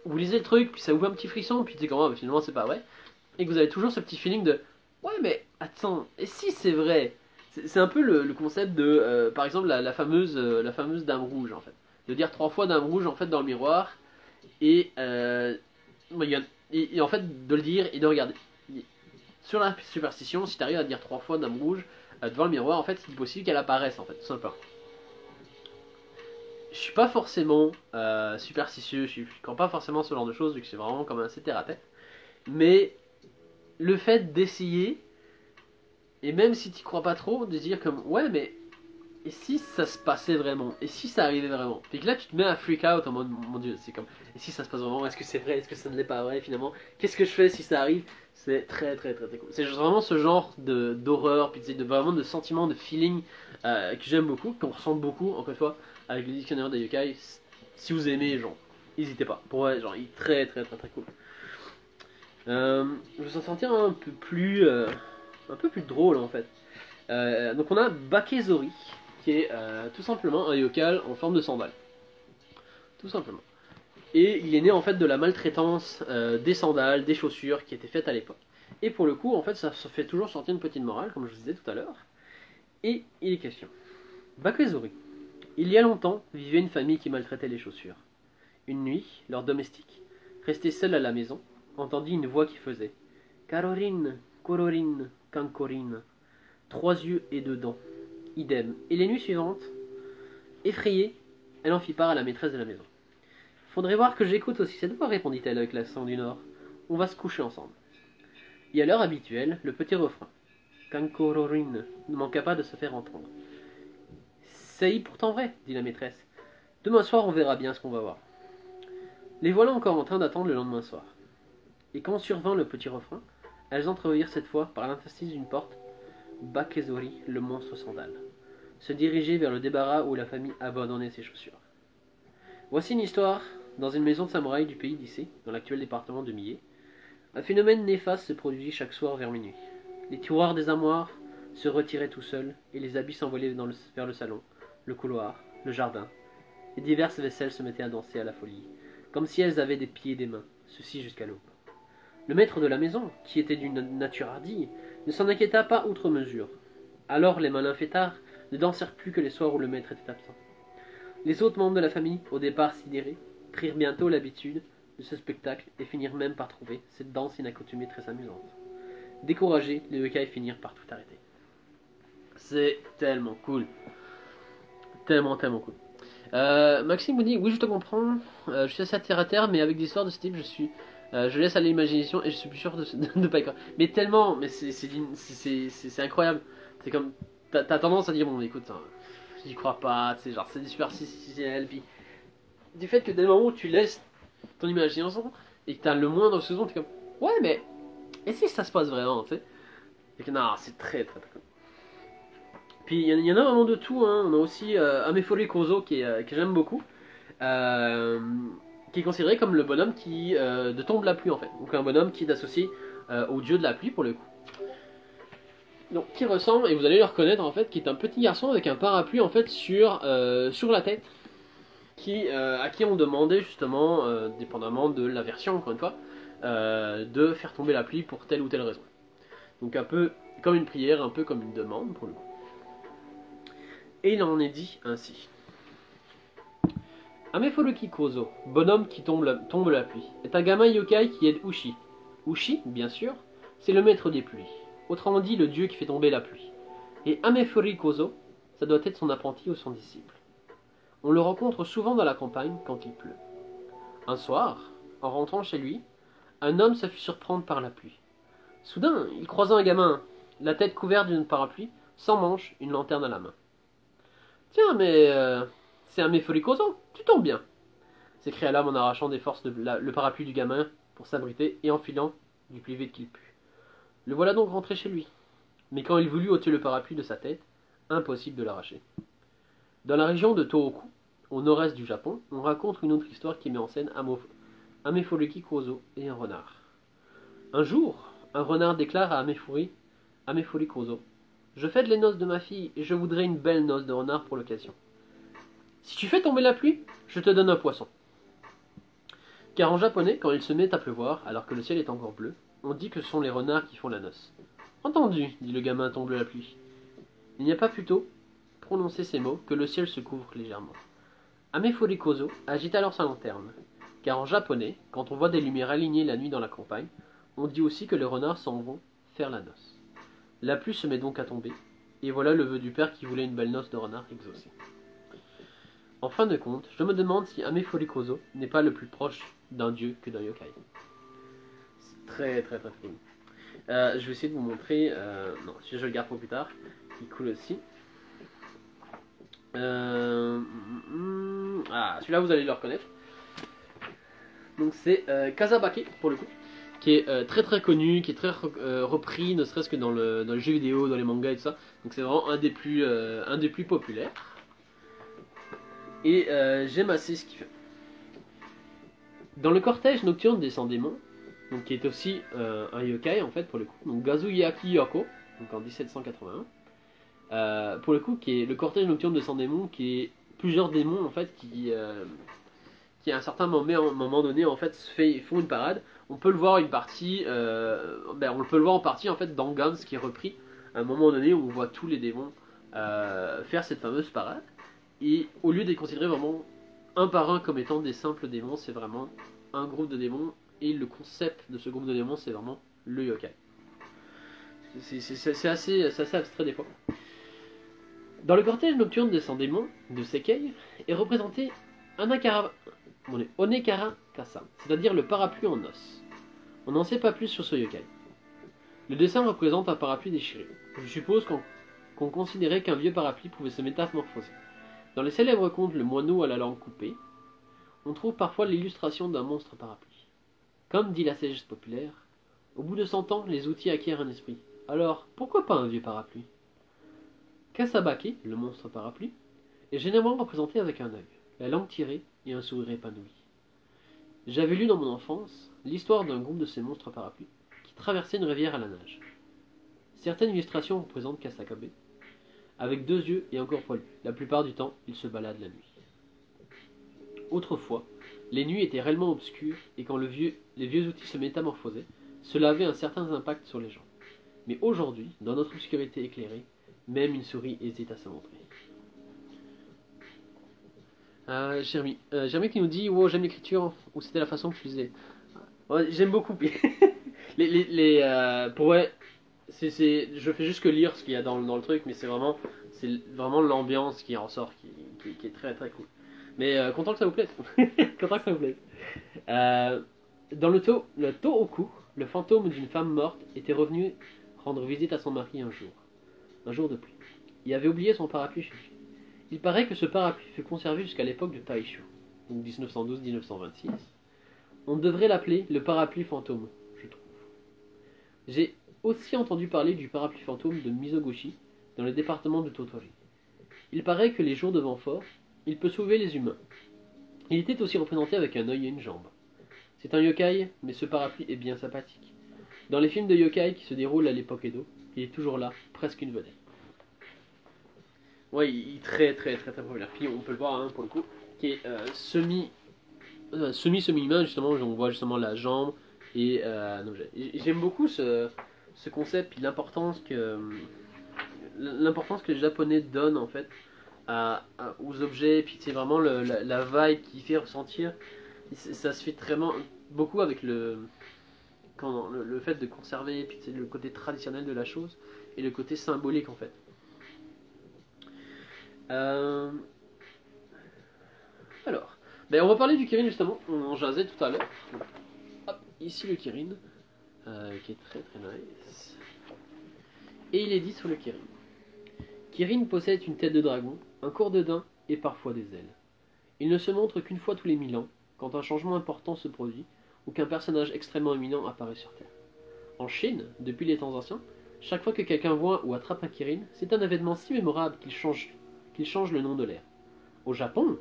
vous lisez le truc, puis ça vous fait un petit frisson, puis tu sais comment, finalement c'est pas vrai, et que vous avez toujours ce petit feeling de ouais mais attends, et si c'est vrai? C'est un peu le concept de, par exemple, la fameuse dame rouge, en fait. De dire 3 fois dame rouge, en fait, dans le miroir, et en fait, de le dire et de regarder. Sur la superstition, si tu arrives à dire 3 fois dame rouge, devant le miroir, en fait, il est possible qu'elle apparaisse, en fait, tout simplement. Je suis pas forcément superstitieux, je crois pas forcément ce genre de choses, vu que c'est vraiment comme assez terre à tête. Mais le fait d'essayer, et même si tu crois pas trop, de dire comme, ouais, mais et si ça se passait vraiment? Et si ça arrivait vraiment? Puis que là, tu te mets à freak out en mode, mon dieu, c'est comme, et si ça se passe vraiment? Est-ce que c'est vrai? Est-ce que ça ne l'est pas vrai finalement? Qu'est-ce que je fais si ça arrive? C'est très très très très cool. C'est vraiment ce genre d'horreur, puis vraiment de sentiment, de feeling que j'aime beaucoup, qu'on ressent beaucoup, encore une fois, avec le dictionnaire des yokai. Si vous aimez, genre, n'hésitez pas. Pour vrai, genre, il est très très très très cool. Je vais s'en sentir un peu plus drôle en fait. Donc on a Bakezori, qui est tout simplement un yokai en forme de sandale. Tout simplement. Et il est né en fait de la maltraitance des sandales, des chaussures qui étaient faites à l'époque. Et pour le coup, en fait, ça se fait toujours sortir une petite morale, comme je vous disais tout à l'heure. Et il est question. Bakezori. Il y a longtemps, vivait une famille qui maltraitait les chaussures. Une nuit, leur domestique, resté seul à la maison, entendit une voix qui faisait Karorine, Kororine, Kankorine. 3 yeux et 2 dents. Idem. Et les nuits suivantes, effrayée, elle en fit part à la maîtresse de la maison. Faudrait voir que j'écoute aussi cette voix, répondit-elle avec l'accent du Nord. On va se coucher ensemble. Et à l'heure habituelle, le petit refrain. Kankororine ne manqua pas de se faire entendre. C'est pourtant vrai, dit la maîtresse. Demain soir, on verra bien ce qu'on va voir. Les voilà encore en train d'attendre le lendemain soir. Et quand survint le petit refrain, elles entrevirent cette fois, par l'interstice d'une porte, Bakezori, le monstre aux sandales, se dirigeait vers le débarras où la famille abandonnait ses chaussures. Voici une histoire. Dans une maison de samouraï du pays d'Issei, dans l'actuel département de Mie, un phénomène néfaste se produisit chaque soir vers minuit. Les tiroirs des armoires se retiraient tout seuls et les habits s'envolaient vers le salon, le couloir, le jardin. Les diverses vaisselles se mettaient à danser à la folie, comme si elles avaient des pieds et des mains, ceci jusqu'à l'aube. Le maître de la maison, qui était d'une nature hardie, ne s'en inquiéta pas outre mesure. Alors les malins fêtards ne dansèrent plus que les soirs où le maître était absent. Les autres membres de la famille, au départ sidérés, prirent bientôt l'habitude de ce spectacle et finirent même par trouver cette danse inaccoutumée très amusante. Découragés, les yokai finirent par tout arrêter. C'est tellement cool. Tellement, tellement cool. Maxime vous dit, oui je te comprends, je suis assez terre à terre, mais avec des histoires de ce type, je laisse aller l'imagination et je suis plus sûr de pas y croire. Mais tellement, mais c'est incroyable. C'est comme, t'as tendance à dire, bon écoute, hein, j'y crois pas, c'est genre, c'est superstitionnel, puis du fait que dès le moment où tu laisses ton imagination et que t'as le moindre second, t'es comme, ouais mais, et si ça se passe vraiment, tu sais. Et que non, c'est très très très cool. Puis il y en a vraiment de tout, hein. On a aussi Amefori Kozo que j'aime beaucoup, qui est considéré comme le bonhomme qui de tombe la pluie en fait. Donc un bonhomme qui est associé au dieu de la pluie pour le coup. Donc qui ressemble, et vous allez le reconnaître en fait, qui est un petit garçon avec un parapluie en fait sur la tête, à qui on demandait justement, dépendamment de la version encore une fois, de faire tomber la pluie pour telle ou telle raison. Donc un peu comme une prière, un peu comme une demande pour le coup. Et il en est dit ainsi. Amefuruki Kozo, bonhomme qui tombe la pluie, est un gamin yokai qui aide Ushi. Ushi, bien sûr, c'est le maître des pluies, autrement dit le dieu qui fait tomber la pluie. Et Amefuri Kozo, ça doit être son apprenti ou son disciple. On le rencontre souvent dans la campagne quand il pleut. Un soir, en rentrant chez lui, un homme se fit surprendre par la pluie. Soudain, il croisa un gamin, la tête couverte d'une parapluie, sans manche, une lanterne à la main. Tiens, mais c'est un Mefurikozo, tu tombes bien, s'écria l'homme en arrachant des forces le parapluie du gamin pour s'abriter et enfilant du plus vite qu'il put. Le voilà donc rentré chez lui. Mais quand il voulut ôter le parapluie de sa tête, impossible de l'arracher. Dans la région de Tohoku, au nord-est du Japon, on raconte une autre histoire qui met en scène Amefuruki Kozo et un renard. Un jour, un renard déclare à Amefuri Kozo: je fête les noces de ma fille et je voudrais une belle noce de renard pour l'occasion. Si tu fais tomber la pluie, je te donne un poisson. Car en japonais, quand il se met à pleuvoir, alors que le ciel est encore bleu, on dit que ce sont les renards qui font la noce. Entendu, dit le gamin tombé la pluie. Il n'y a pas plus tôt prononcé ces mots que le ciel se couvre légèrement. Amefuri Kozo agite alors sa lanterne, car en japonais, quand on voit des lumières alignées la nuit dans la campagne, on dit aussi que les renards s'en vont faire la noce. La pluie se met donc à tomber, Et voilà le vœu du père qui voulait une belle noce de renard exaucée. En fin de compte, je me demande si Amefurikozo n'est pas le plus proche d'un dieu que d'un yokai. C'est très très très cool. Je vais essayer de vous montrer. Non, si je le garde pour plus tard. Il coule aussi. Ah, celui-là vous allez le reconnaître. Donc c'est Kazabake pour le coup, qui est très très connu, qui est très repris, ne serait-ce que dans le jeu vidéo, dans les mangas et tout ça. Donc c'est vraiment un des plus populaires. Et j'aime assez ce qu'il fait. Dans le cortège nocturne des 100 démons, donc qui est aussi un yokai en fait pour le coup, donc Gazuyaki Yoko, donc en 1781. Pour le coup, qui est le cortège nocturne de 100 démons, qui est plusieurs démons en fait qui à un certain moment donné en fait font une parade. On peut le voir une partie, on peut le voir en partie en fait dans Gans qui est repris à un moment donné où on voit tous les démons faire cette fameuse parade. Et au lieu d'être considéré vraiment un par un comme étant des simples démons, c'est vraiment un groupe de démons. Et le concept de ce groupe de démons, c'est vraiment le yokai. C'est assez abstrait des fois. Dans le cortège nocturne des 100 démons de Sekei est représenté Onekara Kasa, c'est-à-dire le parapluie en os. On n'en sait pas plus sur ce yokai. Le dessin représente un parapluie déchiré. Je suppose qu'on considérait qu'un vieux parapluie pouvait se métamorphoser. Dans les célèbres contes Le moineau à la langue coupée, on trouve parfois l'illustration d'un monstre parapluie. Comme dit la sagesse populaire, au bout de 100 ans, les outils acquièrent un esprit. Alors, pourquoi pas un vieux parapluie? Kasabake, le monstre parapluie, est généralement représenté avec un œil, la langue tirée et un sourire épanoui. J'avais lu dans mon enfance l'histoire d'un groupe de ces monstres parapluies qui traversaient une rivière à la nage. Certaines illustrations représentent Kasakabe avec 2 yeux et un corps poilu. La plupart du temps, il se balade la nuit. Autrefois, les nuits étaient réellement obscures et quand les vieux outils se métamorphosaient, cela avait un certain impact sur les gens. Mais aujourd'hui, dans notre obscurité éclairée, même une souris hésite à se montrer. Jérémy qui nous dit wow, j'aime l'écriture, ou c'était la façon que tu lisais. Ouais, j'aime beaucoup. Je fais juste que lire ce qu'il y a dans le truc, mais c'est vraiment l'ambiance qui en sort qui est très très cool. Mais content que ça vous plaise. Content que ça vous plaise. Dans le Tohoku, le fantôme d'une femme morte était revenu rendre visite à son mari un jour de pluie. Il avait oublié son parapluie chez lui. Il paraît que ce parapluie fut conservé jusqu'à l'époque de Taisho, donc 1912-1926. On devrait l'appeler le parapluie fantôme, je trouve. J'ai aussi entendu parler du parapluie fantôme de Mizoguchi, dans le département de Tottori. Il paraît que les jours de vent fort, il peut sauver les humains. Il était aussi représenté avec un œil et une jambe. C'est un yokai, mais ce parapluie est bien sympathique. Dans les films de yokai qui se déroulent à l'époque Edo, il est toujours là, presque une vedette. Ouais, il est très très très très populaire. Puis on peut le voir hein, pour le coup, qui est semi-humain justement. On voit justement la jambe et j'aime beaucoup ce concept et l'importance que les Japonais donnent en fait aux objets. Puis c'est vraiment la vibe qui fait ressentir. Ça se fait vraiment beaucoup avec le fait de conserver, puis le côté traditionnel de la chose et le côté symbolique en fait. Alors, on va parler du Kirin justement, on en jasait tout à l'heure. Hop, ici le Kirin, qui est très très nice. Et il est dit sur le Kirin. Kirin possède une tête de dragon, un corps de daim et parfois des ailes. Il ne se montre qu'une fois tous les 1000 ans, quand un changement important se produit ou qu'un personnage extrêmement éminent apparaît sur Terre. En Chine, depuis les temps anciens, chaque fois que quelqu'un voit ou attrape un Kirin, c'est un événement si mémorable qu'il change le nom de l'ère. Au Japon,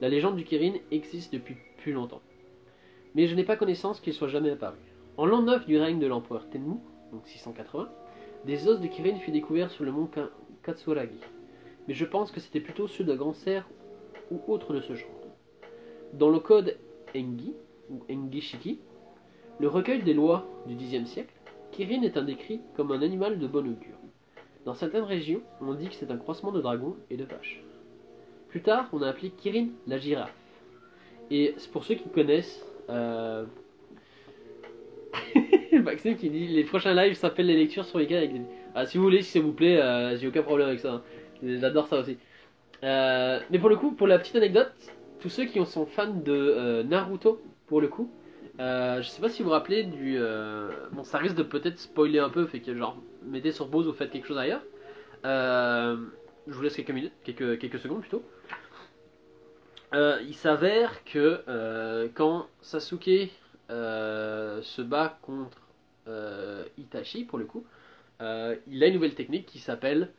la légende du Kirin existe depuis plus longtemps. Mais je n'ai pas connaissance qu'il soit jamais apparu. En l'an 9 du règne de l'empereur Tenmu, donc 680, des os de Kirin furent découverts sur le mont Katsuragi. Mais je pense que c'était plutôt ceux d'un grand cerf ou autre de ce genre. Dans le code Engi, ou Engi-shiki, le recueil des lois du Xe siècle, Kirin est décrit comme un animal de bon augure. Dans certaines régions, on dit que c'est un croisement de dragon et de vache. Plus tard, on a appelé Kirin la girafe. Et pour ceux qui connaissent, Maxime qui dit les prochains lives s'appellent les lectures sur lesquelles avec des... Ah, si vous voulez, si ça vous plaît, j'ai aucun problème avec ça. Hein. J'adore ça aussi. Mais pour le coup, pour la petite anecdote, tous ceux qui sont fans de Naruto, pour le coup, je sais pas si vous vous rappelez du. Bon, ça risque de peut-être spoiler un peu, fait que genre, mettez sur pause ou faites quelque chose ailleurs. Je vous laisse quelques minutes, quelques secondes plutôt. Il s'avère que quand Sasuke se bat contre Itachi, pour le coup, il a une nouvelle technique qui s'appelle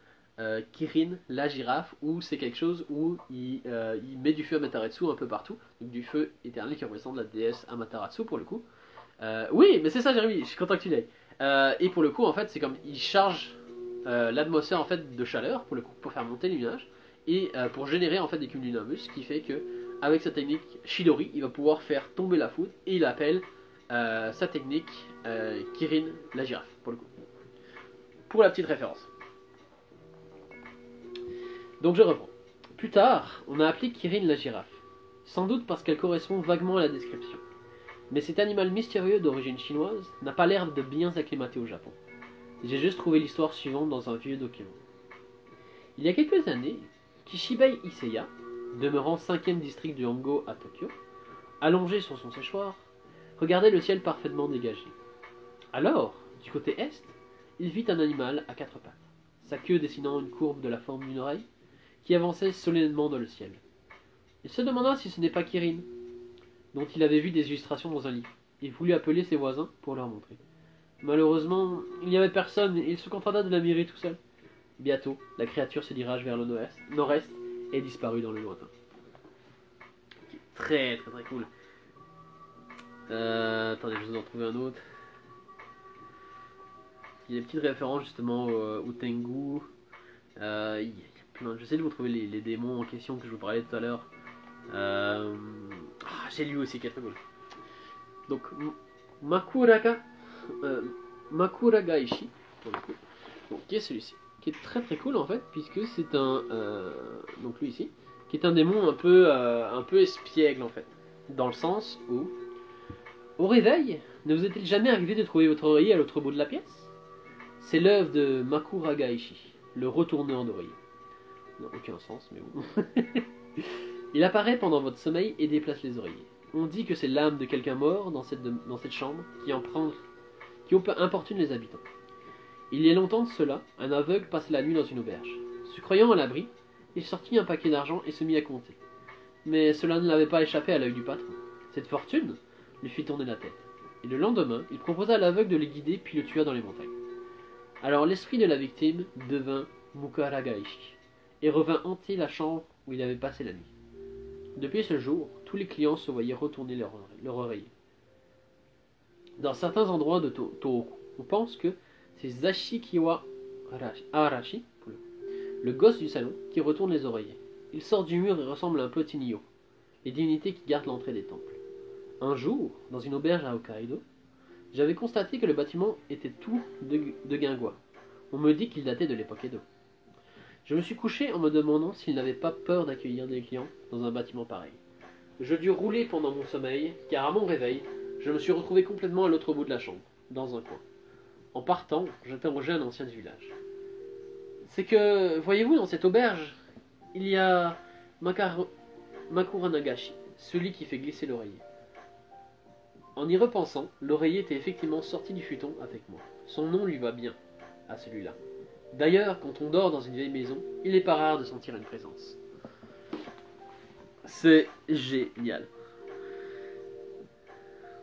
Kirin la girafe, où c'est quelque chose où il met du feu Amaterasu un peu partout, donc du feu éternel qui représente la déesse Amaterasu pour le coup. Oui, mais c'est ça, Jérémy, je suis content que tu l'aies. Et pour le coup, en fait, c'est comme il charge l'atmosphère en fait de chaleur pour le coup, pour faire monter les nuages et pour générer en fait des cumulonimbus, ce qui fait que avec sa technique Shidori, il va pouvoir faire tomber la foudre et il appelle sa technique Kirin la girafe pour le coup. Pour la petite référence. Donc je reprends. Plus tard, on a appelé Kirin la girafe, sans doute parce qu'elle correspond vaguement à la description. Mais cet animal mystérieux d'origine chinoise n'a pas l'air de bien s'acclimater au Japon. J'ai juste trouvé l'histoire suivante dans un vieux document. Il y a quelques années, Kishibai Iseya, demeurant 5e district du Hongo à Tokyo, allongé sur son séchoir, regardait le ciel parfaitement dégagé. Alors, du côté est, il vit un animal à 4 pattes, sa queue dessinant une courbe de la forme d'une oreille, qui avançait solennellement dans le ciel. Il se demanda si ce n'est pas Kirin, dont il avait vu des illustrations dans un livre, et voulut appeler ses voisins pour leur montrer. Malheureusement, il n'y avait personne et il se contenta de l'admirer tout seul. Bientôt, la créature se dirige vers le nord-est et disparut dans le lointain. Très très très cool. Attendez, je vais en trouver un autre. Il y a des petites références justement au Tengu. Il y a plein. J'essaie de vous trouver les démons en question que je vous parlais tout à l'heure. J'ai lu aussi qui est très cool. Donc, Makuragaishi, pour le coup, donc, qui est celui-ci, qui est très très cool en fait, puisque c'est un, donc lui ici, qui est un démon un peu espiègle en fait, dans le sens où, au réveil, ne vous est-il jamais arrivé de trouver votre oreiller à l'autre bout de la pièce? C'est l'œuvre de Makuragaishi, le retourneur d'oreiller. Non, aucun sens, mais bon. Il apparaît pendant votre sommeil et déplace les oreillers. On dit que c'est l'âme de quelqu'un mort dans cette chambre qui importune les habitants. Il y a longtemps de cela, un aveugle passait la nuit dans une auberge. Se croyant à l'abri, il sortit un paquet d'argent et se mit à compter. Mais cela ne l'avait pas échappé à l'œil du patron. Cette fortune lui fit tourner la tête. Et le lendemain, il proposa à l'aveugle de les guider puis le tua dans les montagnes. Alors l'esprit de la victime devint Mukaragaishi et revint hanter la chambre où il avait passé la nuit. Depuis ce jour, tous les clients se voyaient retourner leur oreiller. Dans certains endroits de Tohoku, on pense que c'est Zashikiwa Arashi, le gosse du salon, qui retourne les oreillers. Il sort du mur et ressemble un peu à Tinio, les divinités qui gardent l'entrée des temples. Un jour, dans une auberge à Hokkaido, j'avais constaté que le bâtiment était tout de guingois. On me dit qu'il datait de l'époque Edo. Je me suis couché en me demandant s'il n'avait pas peur d'accueillir des clients dans un bâtiment pareil. Je dus rouler pendant mon sommeil, car à mon réveil, je me suis retrouvé complètement à l'autre bout de la chambre, dans un coin. En partant, j'interrogeai un ancien du village. C'est que, voyez-vous, dans cette auberge, il y a Makuranagashi, celui qui fait glisser l'oreiller. En y repensant, l'oreiller était effectivement sorti du futon avec moi. Son nom lui va bien, à celui-là. D'ailleurs, quand on dort dans une vieille maison, il n'est pas rare de sentir une présence. C'est génial.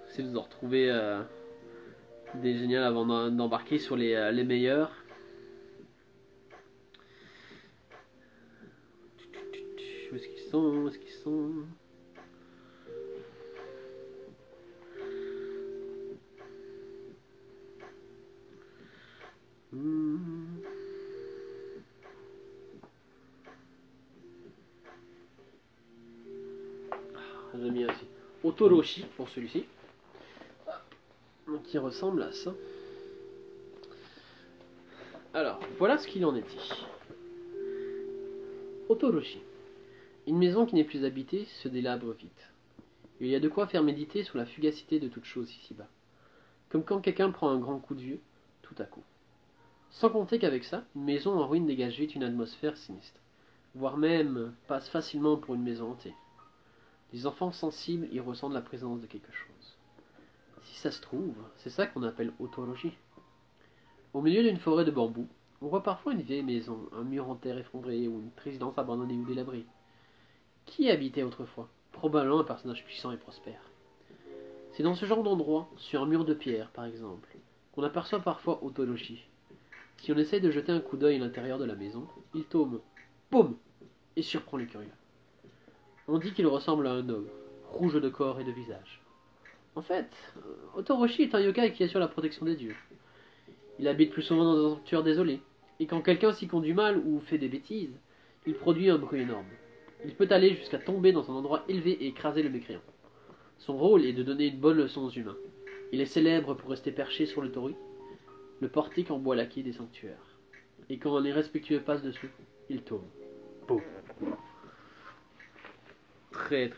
J'essaie de vous en retrouver des géniales avant d'embarquer sur les meilleurs. Où est-ce qu'ils sont? Où est-ce qu'ils sont? J'aime bien aussi. Otoroshi pour celui-ci. Qui ressemble à ça. Alors, voilà ce qu'il en est dit. Otoroshi. Une maison qui n'est plus habitée se délabre vite. Il y a de quoi faire méditer sur la fugacité de toute chose ici-bas. Comme quand quelqu'un prend un grand coup de vieux, tout à coup. Sans compter qu'avec ça, une maison en ruine dégage vite une atmosphère sinistre, voire même passe facilement pour une maison hantée. Les enfants sensibles y ressentent la présence de quelque chose. Si ça se trouve, c'est ça qu'on appelle autologie. Au milieu d'une forêt de bambous, on voit parfois une vieille maison, un mur en terre effondré ou une résidence abandonnée ou délabrée. Qui y habitait autrefois? Probablement un personnage puissant et prospère. C'est dans ce genre d'endroit, sur un mur de pierre par exemple, qu'on aperçoit parfois autologie. Si on essaye de jeter un coup d'œil à l'intérieur de la maison, il tombe, boum, et surprend les curieux. On dit qu'il ressemble à un ogre, rouge de corps et de visage. En fait, Otoroshi est un yokai qui assure la protection des dieux. Il habite plus souvent dans un sanctuaire désolé, et quand quelqu'un s'y conduit mal ou fait des bêtises, il produit un bruit énorme. Il peut aller jusqu'à tomber dans un endroit élevé et écraser le mécréant. Son rôle est de donner une bonne leçon aux humains. Il est célèbre pour rester perché sur le torii, le portique en bois laqué des sanctuaires. Et quand un irrespectueux passe dessus, il tombe. Boum. Très.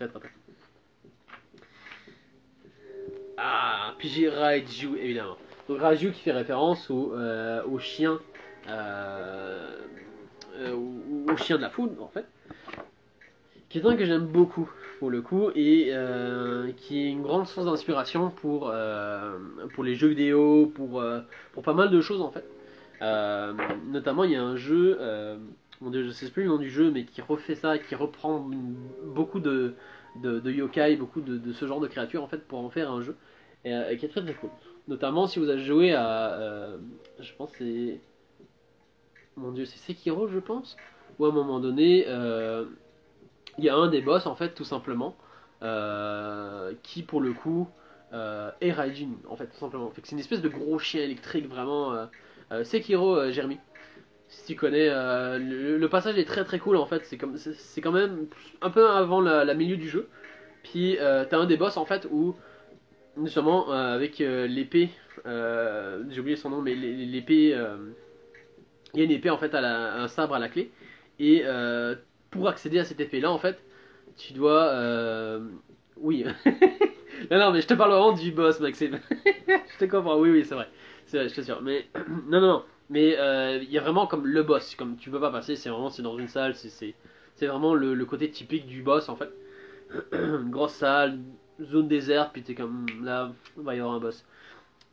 Ah, puis j'ai Raiju, évidemment. Donc Raiju qui fait référence au chien, au chien de la foudre, en fait. Qui est un que j'aime beaucoup, pour le coup, et qui est une grande source d'inspiration pour les jeux vidéo, pour pas mal de choses, en fait. Notamment, il y a un jeu, mon Dieu, je sais plus le nom du jeu, mais qui refait ça, qui reprend beaucoup de yokai, beaucoup de ce genre de créatures, en fait, pour en faire un jeu, et qui est très cool. Notamment si vous avez joué à, je pense c'est, mon Dieu, c'est Sekiro, je pense, où à un moment donné, il y a un des boss, en fait, tout simplement, qui pour le coup est Raijin, en fait, tout simplement. Fait que c'est une espèce de gros chien électrique, vraiment. Sekiro, Jeremy. Si tu connais, le passage est très cool en fait. C'est quand même un peu avant la milieu du jeu. Puis t'as un des boss en fait où, justement, avec l'épée, j'ai oublié son nom, mais l'épée, il y a une épée en fait, un sabre à la clé. Et pour accéder à cette épée là en fait, tu dois. Oui. Non, mais je te parle vraiment du boss, Maxime. Je te comprends, oui, c'est vrai. C'est vrai, je t'assure. Mais, non. Mais il y a vraiment comme le boss, comme tu peux pas passer, c'est dans une salle, c'est vraiment le côté typique du boss en fait. Une grosse salle, zone déserte, puis t'es comme là, il va y avoir un boss.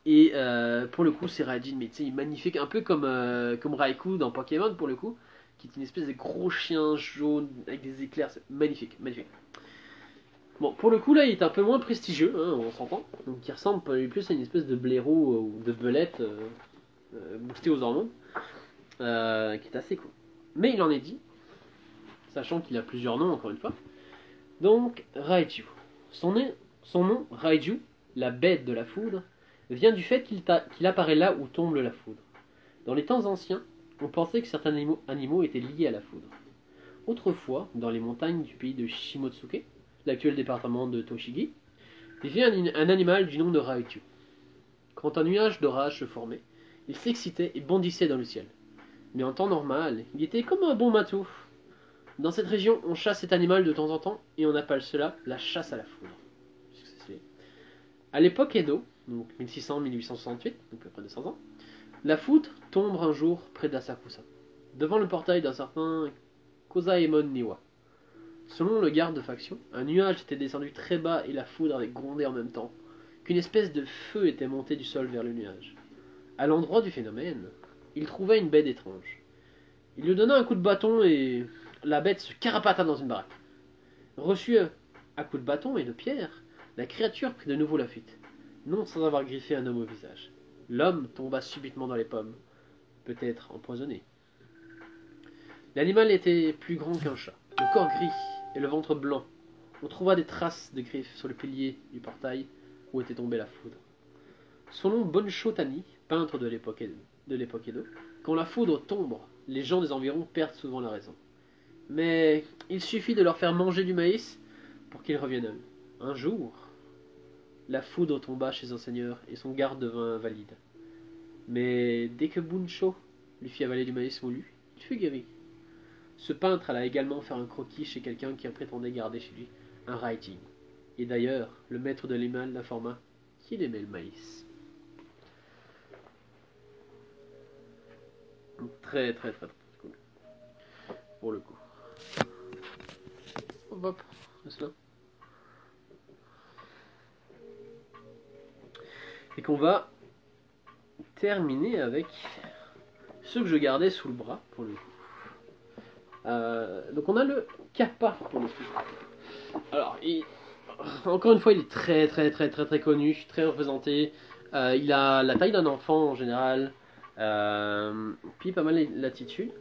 Et pour le coup, c'est Raijin, mais tu sais, il est magnifique, un peu comme Raikou dans Pokémon pour le coup, qui est une espèce de gros chien jaune avec des éclairs, c'est magnifique. Bon, pour le coup, là, il est un peu moins prestigieux, hein, on s'entend. Donc, il ressemble plus à une espèce de blaireau ou de belette boosté aux hormones, qui est assez cool. Mais il en est dit, sachant qu'il a plusieurs noms, encore une fois. Donc, Raiju. Son nom, Raiju, la bête de la foudre, vient du fait qu'il apparaît là où tombe la foudre. Dans les temps anciens, on pensait que certains animaux étaient liés à la foudre. Autrefois, dans les montagnes du pays de Shimotsuke, l'actuel département de Tochigi, vivait un animal du nom de Raiju. Quand un nuage d'orage se formait, il s'excitait et bondissait dans le ciel. Mais en temps normal, il était comme un bon matou. Dans cette région, on chasse cet animal de temps en temps et on appelle cela la chasse à la foudre. À l'époque Edo, donc 1600-1868, donc à peu près 200 ans, la foudre tombe un jour près d'Asakusa, devant le portail d'un certain Kozaemon Niwa. Selon le garde de faction, un nuage était descendu très bas et la foudre avait grondé en même temps, qu'une espèce de feu était monté du sol vers le nuage. À l'endroit du phénomène, il trouva une bête étrange. Il lui donna un coup de bâton et la bête se carapata dans une baraque. Reçue à coups de bâton et de pierre, la créature prit de nouveau la fuite, non sans avoir griffé un homme au visage. L'homme tomba subitement dans les pommes, peut-être empoisonné. L'animal était plus grand qu'un chat, le corps gris et le ventre blanc. On trouva des traces de griffes sur le pilier du portail où était tombée la foudre. Son nom Bonsho Tani, peintre de l'époque Edo, quand la foudre tombe, les gens des environs perdent souvent la raison. Mais il suffit de leur faire manger du maïs pour qu'ils reviennent à eux. Un jour, la foudre tomba chez un seigneur et son garde devint invalide. Mais dès que Buncho lui fit avaler du maïs moulu, il fut guéri. Ce peintre alla également faire un croquis chez quelqu'un qui prétendait garder chez lui un Raijin. Et d'ailleurs, le maître de l'animal l'informa qu'il aimait le maïs. Très très très très cool. Pour le coup. Hop hop, c'est là. Et qu'on va terminer avec ceux que je gardais sous le bras pour le coup. Donc on a le Kappa pour le coup. Alors, encore une fois, il est très très très très très connu, très représenté. Il a la taille d'un enfant en général, puis pas mal les latitudes.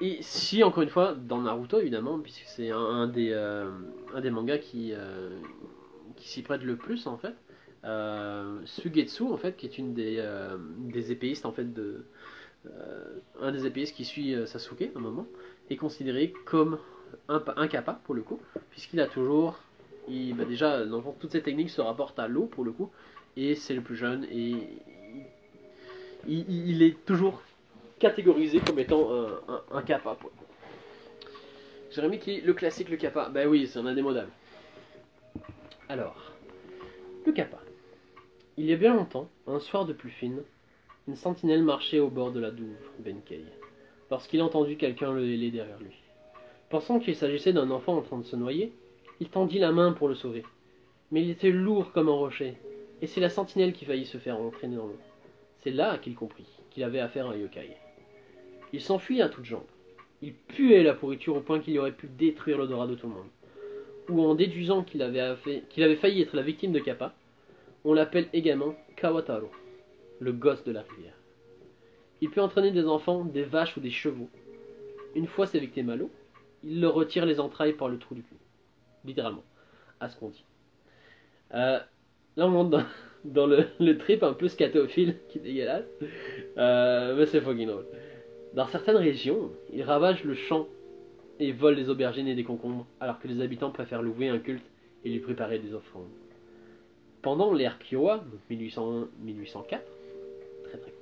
Et si, encore une fois, dans Naruto évidemment, puisque c'est un des mangas qui s'y prête le plus en fait. Sugetsu en fait, qui est une des épéistes en fait un des épéistes qui suit Sasuke à un moment, est considéré comme un kappa pour le coup, puisqu'il a toujours, déjà dans toutes ces techniques se rapportent à l'eau pour le coup, et c'est le plus jeune et il est toujours catégorisé comme étant un kappa. Jérémy qui le classique le kappa, ben oui c'est un indémodable. Alors, le kappa. Il y a bien longtemps, un soir de pluie fine, une sentinelle marchait au bord de la douve Benkei, lorsqu'il entendit quelqu'un le héler derrière lui. Pensant qu'il s'agissait d'un enfant en train de se noyer, il tendit la main pour le sauver. Mais il était lourd comme un rocher, et c'est la sentinelle qui faillit se faire entraîner dans l'eau. C'est là qu'il comprit qu'il avait affaire à un yokai. Il s'enfuit à toutes jambes. Il puait la pourriture au point qu'il aurait pu détruire l'odorat de tout le monde. Ou en déduisant qu'il avait failli être la victime de Kappa, on l'appelle également Kawataro, le gosse de la rivière. Il peut entraîner des enfants, des vaches ou des chevaux. Une fois ses victimes à l'eau, il leur retire les entrailles par le trou du cul. Littéralement, à ce qu'on dit. Là on monte dans le trip un peu scatophile qui est dégueulasse. Mais c'est fucking drôle. Dans certaines régions, il ravage le champ et vole des aubergines et des concombres, alors que les habitants préfèrent louer un culte et lui préparer des offrandes. Pendant l'ère Kiowa, donc 1801-1804, très très cool,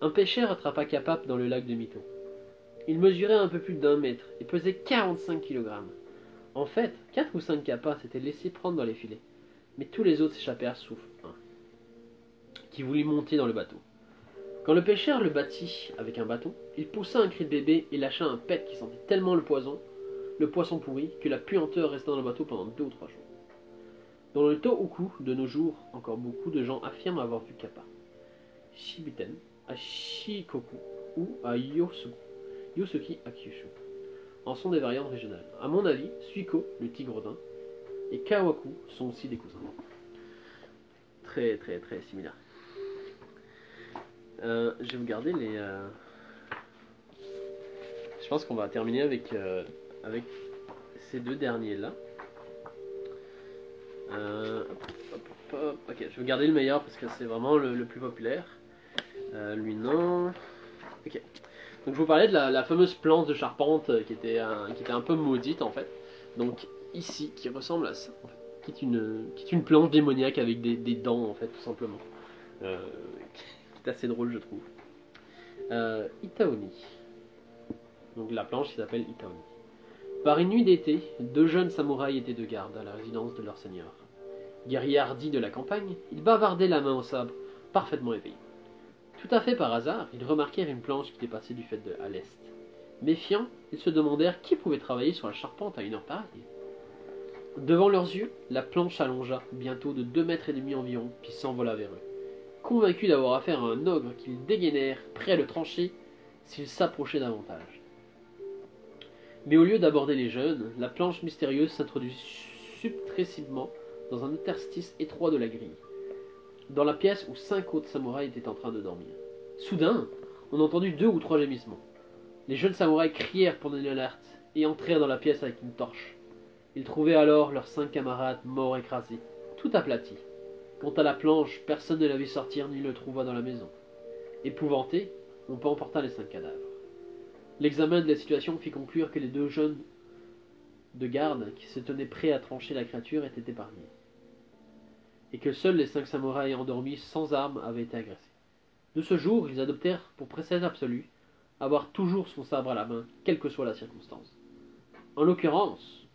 un pêcheur attrapa Kappa dans le lac de Mito. Il mesurait un peu plus d'1 mètre et pesait 45 kg. En fait, 4 ou 5 Kappa s'étaient laissés prendre dans les filets, mais tous les autres s'échappèrent sauf un, qui voulut monter dans le bateau. Quand le pêcheur le battit avec un bâton, il poussa un cri de bébé et lâcha un pet qui sentait tellement le poisson pourri, que la puanteur resta dans le bateau pendant 2 ou 3 jours. Dans le Tohoku, de nos jours, encore beaucoup de gens affirment avoir vu Kappa. Shibuten, à Shikoku ou à Yosuki à Kyushu en sont des variantes régionales. A mon avis, Suiko, le tigre daim, et Kawaku sont aussi des cousins. Très très très similaires. Je vais vous garder les... Je pense qu'on va terminer avec ces deux derniers là. Ok, je vais garder le meilleur parce que c'est vraiment le plus populaire. Lui non. Ok. Donc je vous parlais de la fameuse planche de charpente qui était un peu maudite en fait. Donc ici, qui ressemble à ça, en fait, qui est une planche démoniaque avec des dents en fait, tout simplement. Qui est assez drôle je trouve. Itaoni. Donc la planche qui s'appelle Itaoni. Par une nuit d'été, 2 jeunes samouraïs étaient de garde à la résidence de leur seigneur. Guerriers hardis de la campagne, ils bavardaient la main au sabre, parfaitement éveillés. Tout à fait par hasard, ils remarquèrent une planche qui dépassait du fait à l'est. Méfiants, ils se demandèrent qui pouvait travailler sur la charpente à une heure pareille. Devant leurs yeux, la planche s'allongea, bientôt de 2 mètres et demi environ, puis s'envola vers eux. Convaincus d'avoir affaire à un ogre qu'ils dégainèrent, prêts à le trancher s'ils s'approchaient davantage. Mais au lieu d'aborder les jeunes, la planche mystérieuse s'introduit subtressivement dans un interstice étroit de la grille, dans la pièce où 5 autres samouraïs étaient en train de dormir. Soudain, on entendit 2 ou 3 gémissements. Les jeunes samouraïs crièrent pour donner l'alerte et entrèrent dans la pièce avec une torche. Ils trouvaient alors leurs 5 camarades morts écrasés, tout aplatis. Quant à la planche, personne ne la vit sortir ni le trouva dans la maison. Épouvanté, on emporta les 5 cadavres. L'examen de la situation fit conclure que les 2 jeunes de garde qui se tenaient prêts à trancher la créature étaient épargnés, et que seuls les 5 samouraïs endormis sans armes avaient été agressés. De ce jour, ils adoptèrent pour précepte absolu avoir toujours son sabre à la main, quelle que soit la circonstance. En l'occurrence,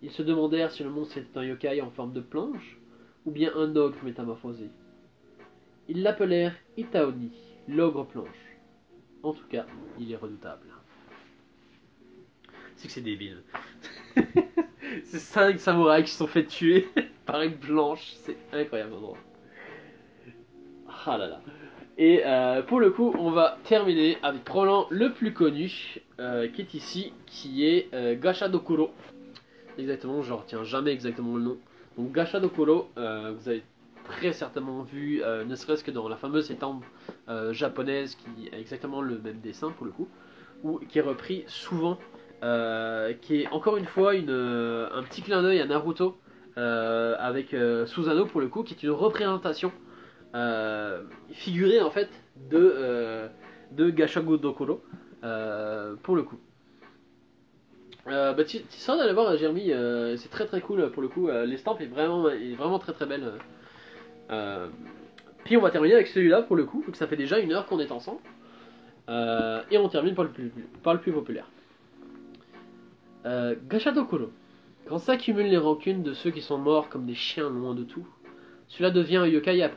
ils se demandèrent si le monstre était un yokai en forme de planche, ou bien un ogre métamorphosé. Ils l'appelèrent Itaoni, l'ogre planche. En tout cas, il est redoutable. C'est que c'est débile. C'est 5 samouraïs qui se sont fait tuer par une blanche. C'est incroyable. Ah là là. Et pour le coup, on va terminer avec probablement le plus connu qui est ici, qui est Gacha Dokuro. Exactement, je retiens jamais exactement le nom. Donc Gacha Dokuro, vous avez très certainement vu, ne serait-ce que dans la fameuse étampe japonaise qui a exactement le même dessin pour le coup, ou qui est repris souvent, qui est encore une fois un petit clin d'œil à Naruto avec Susanoo pour le coup, qui est une représentation figurée en fait de Gacha Dokuro pour le coup. Tu sors d'aller voir Jérémy, c'est très très cool pour le coup. L'estampe est vraiment très très belle. Puis on va terminer avec celui-là pour le coup, donc ça fait déjà 1 heure qu'on est ensemble. Et on termine par le plus populaire. Gacha Dokuro. Quand s'accumulent les rancunes de ceux qui sont morts comme des chiens loin de tout, cela devient un yokai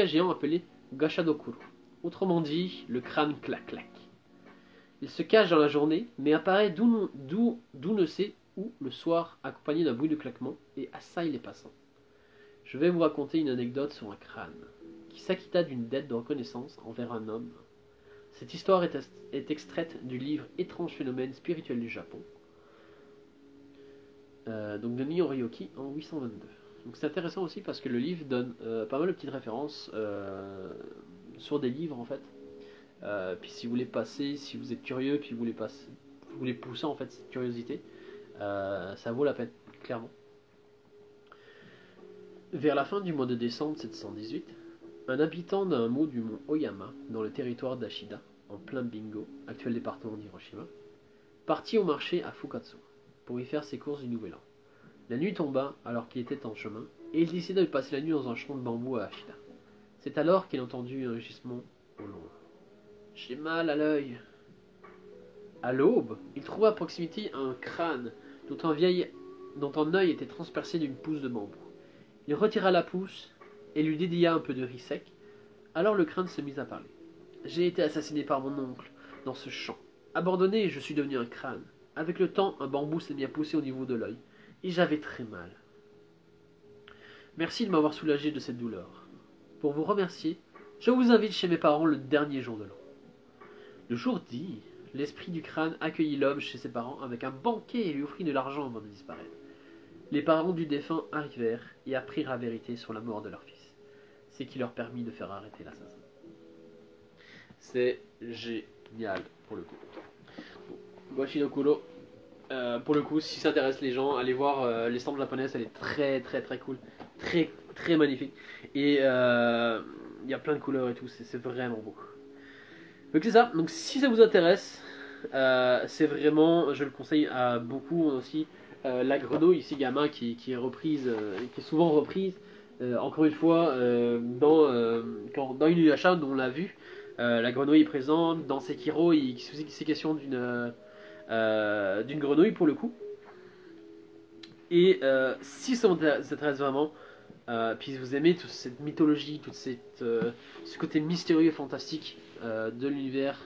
géant appelé Gacha Dokuro. Autrement dit, le crâne clac-clac. Il se cache dans la journée, mais apparaît d'où ne sait où le soir, accompagné d'un bruit de claquement, et assaille les passants. Je vais vous raconter une anecdote sur un crâne, qui s'acquitta d'une dette de reconnaissance envers un homme. Cette histoire est extraite du livre Étrange phénomène spirituel du Japon, donc de Nihon Ryoki en 822. Donc c'est intéressant aussi parce que le livre donne pas mal de petites références sur des livres en fait. Puis si vous voulez passer, si vous êtes curieux, puis vous voulez pousser en fait cette curiosité, ça vaut la peine, clairement. Vers la fin du mois de décembre 718, un habitant d'un hameau du mont Oyama, dans le territoire d'Ashida, en plein Bingo, actuel département d'Hiroshima, partit au marché à Fukatsu, pour y faire ses courses du Nouvel An. La nuit tomba alors qu'il était en chemin, et il décida de passer la nuit dans un champ de bambou à Ashida. C'est alors qu'il entendit un rugissement au loin. « J'ai mal à l'œil. » À l'aube, il trouva à proximité un crâne dont un œil était transpercé d'une pousse de bambou. Il retira la pousse et lui dédia un peu de riz sec. Alors le crâne se mit à parler. « J'ai été assassiné par mon oncle dans ce champ. Abandonné, je suis devenu un crâne. Avec le temps, un bambou s'est mis à pousser au niveau de l'œil, et j'avais très mal. Merci de m'avoir soulagé de cette douleur. Pour vous remercier, je vous invite chez mes parents le dernier jour de l'an. » Le jour dit, l'esprit du crâne accueillit l'homme chez ses parents avec un banquet et lui offrit de l'argent avant de disparaître. Les parents du défunt arrivèrent et apprirent la vérité sur la mort de leur fils, ce qui leur permit de faire arrêter l'assassin. C'est génial pour le coup. Gacha Dokuro, pour le coup, si ça intéresse les gens, allez voir l'estampe japonaise, elle est très très très cool, très très magnifique. Et il y a plein de couleurs et tout, c'est vraiment beau. Donc c'est ça, donc si ça vous intéresse, c'est vraiment, je le conseille à beaucoup aussi, la grenouille ici gamin qui est reprise, qui est souvent reprise, encore une fois, dans Inuyasha dont on l'a vu, la grenouille est présente, dans Sekiro c'est question d'une grenouille pour le coup. Et si ça vous intéresse vraiment, puis vous aimez toute cette mythologie, ce côté mystérieux et fantastique de l'univers,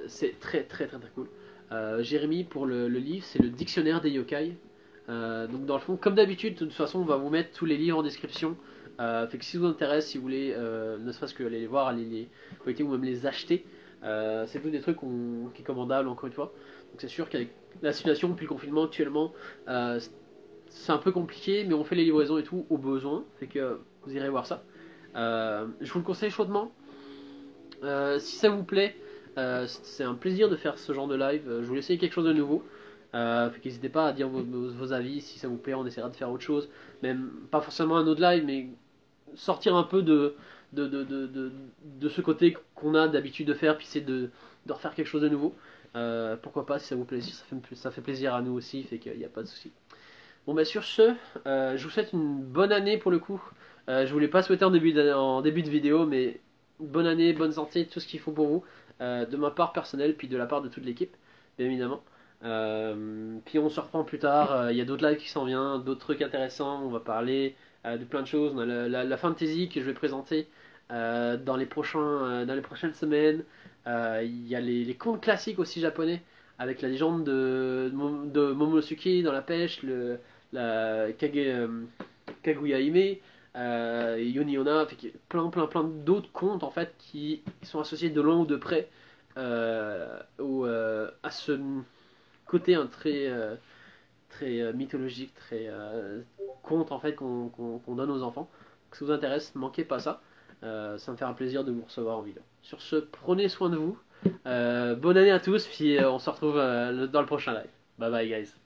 c'est très très très très cool. Jérémy pour le livre, c'est le dictionnaire des yokai. Donc dans le fond, comme d'habitude, de toute façon, on va vous mettre tous les livres en description. Fait que si ça vous intéresse, si vous voulez, ne serait-ce que aller les voir, aller les feuilleter ou même les acheter, c'est tous des trucs qui est commandable encore une fois. Donc c'est sûr qu'avec la situation depuis le confinement actuellement, c'est un peu compliqué, mais on fait les livraisons et tout au besoin. Fait que vous irez voir ça. Je vous le conseille chaudement. Si ça vous plaît, c'est un plaisir de faire ce genre de live. Je voulais essayer quelque chose de nouveau. N'hésitez pas à dire vos avis. Si ça vous plaît, on essaiera de faire autre chose. Même pas forcément un autre live, mais sortir un peu de ce côté qu'on a d'habitude de faire, puis c'est de refaire quelque chose de nouveau. Pourquoi pas, si ça vous plaît, ça fait plaisir à nous aussi, fait qu'il n'y a pas de souci. Bon bah sur ce, je vous souhaite une bonne année pour le coup. Je voulais pas souhaiter en début de vidéo, mais bonne année, bonne santé, tout ce qu'il faut pour vous, de ma part personnelle, puis de la part de toute l'équipe, bien évidemment. Puis on se reprend plus tard, il y a d'autres lives qui s'en viennent, d'autres trucs intéressants, on va parler de plein de choses. On a la fantasy que je vais présenter Dans les prochaines semaines. Il y a les contes classiques aussi japonais, avec la légende de Momonosuke dans la pêche, la Kaguya Hime, Yoni Onna, fait qu'il y a plein d'autres contes en fait qui sont associés de loin ou de près à ce côté très mythologique, très conte en fait qu'on donne aux enfants. Donc, si ça vous intéresse, ne manquez pas ça. Ça me fera plaisir de vous recevoir en vidéo. Sur ce, prenez soin de vous. Bonne année à tous, puis on se retrouve dans le prochain live. Bye bye guys.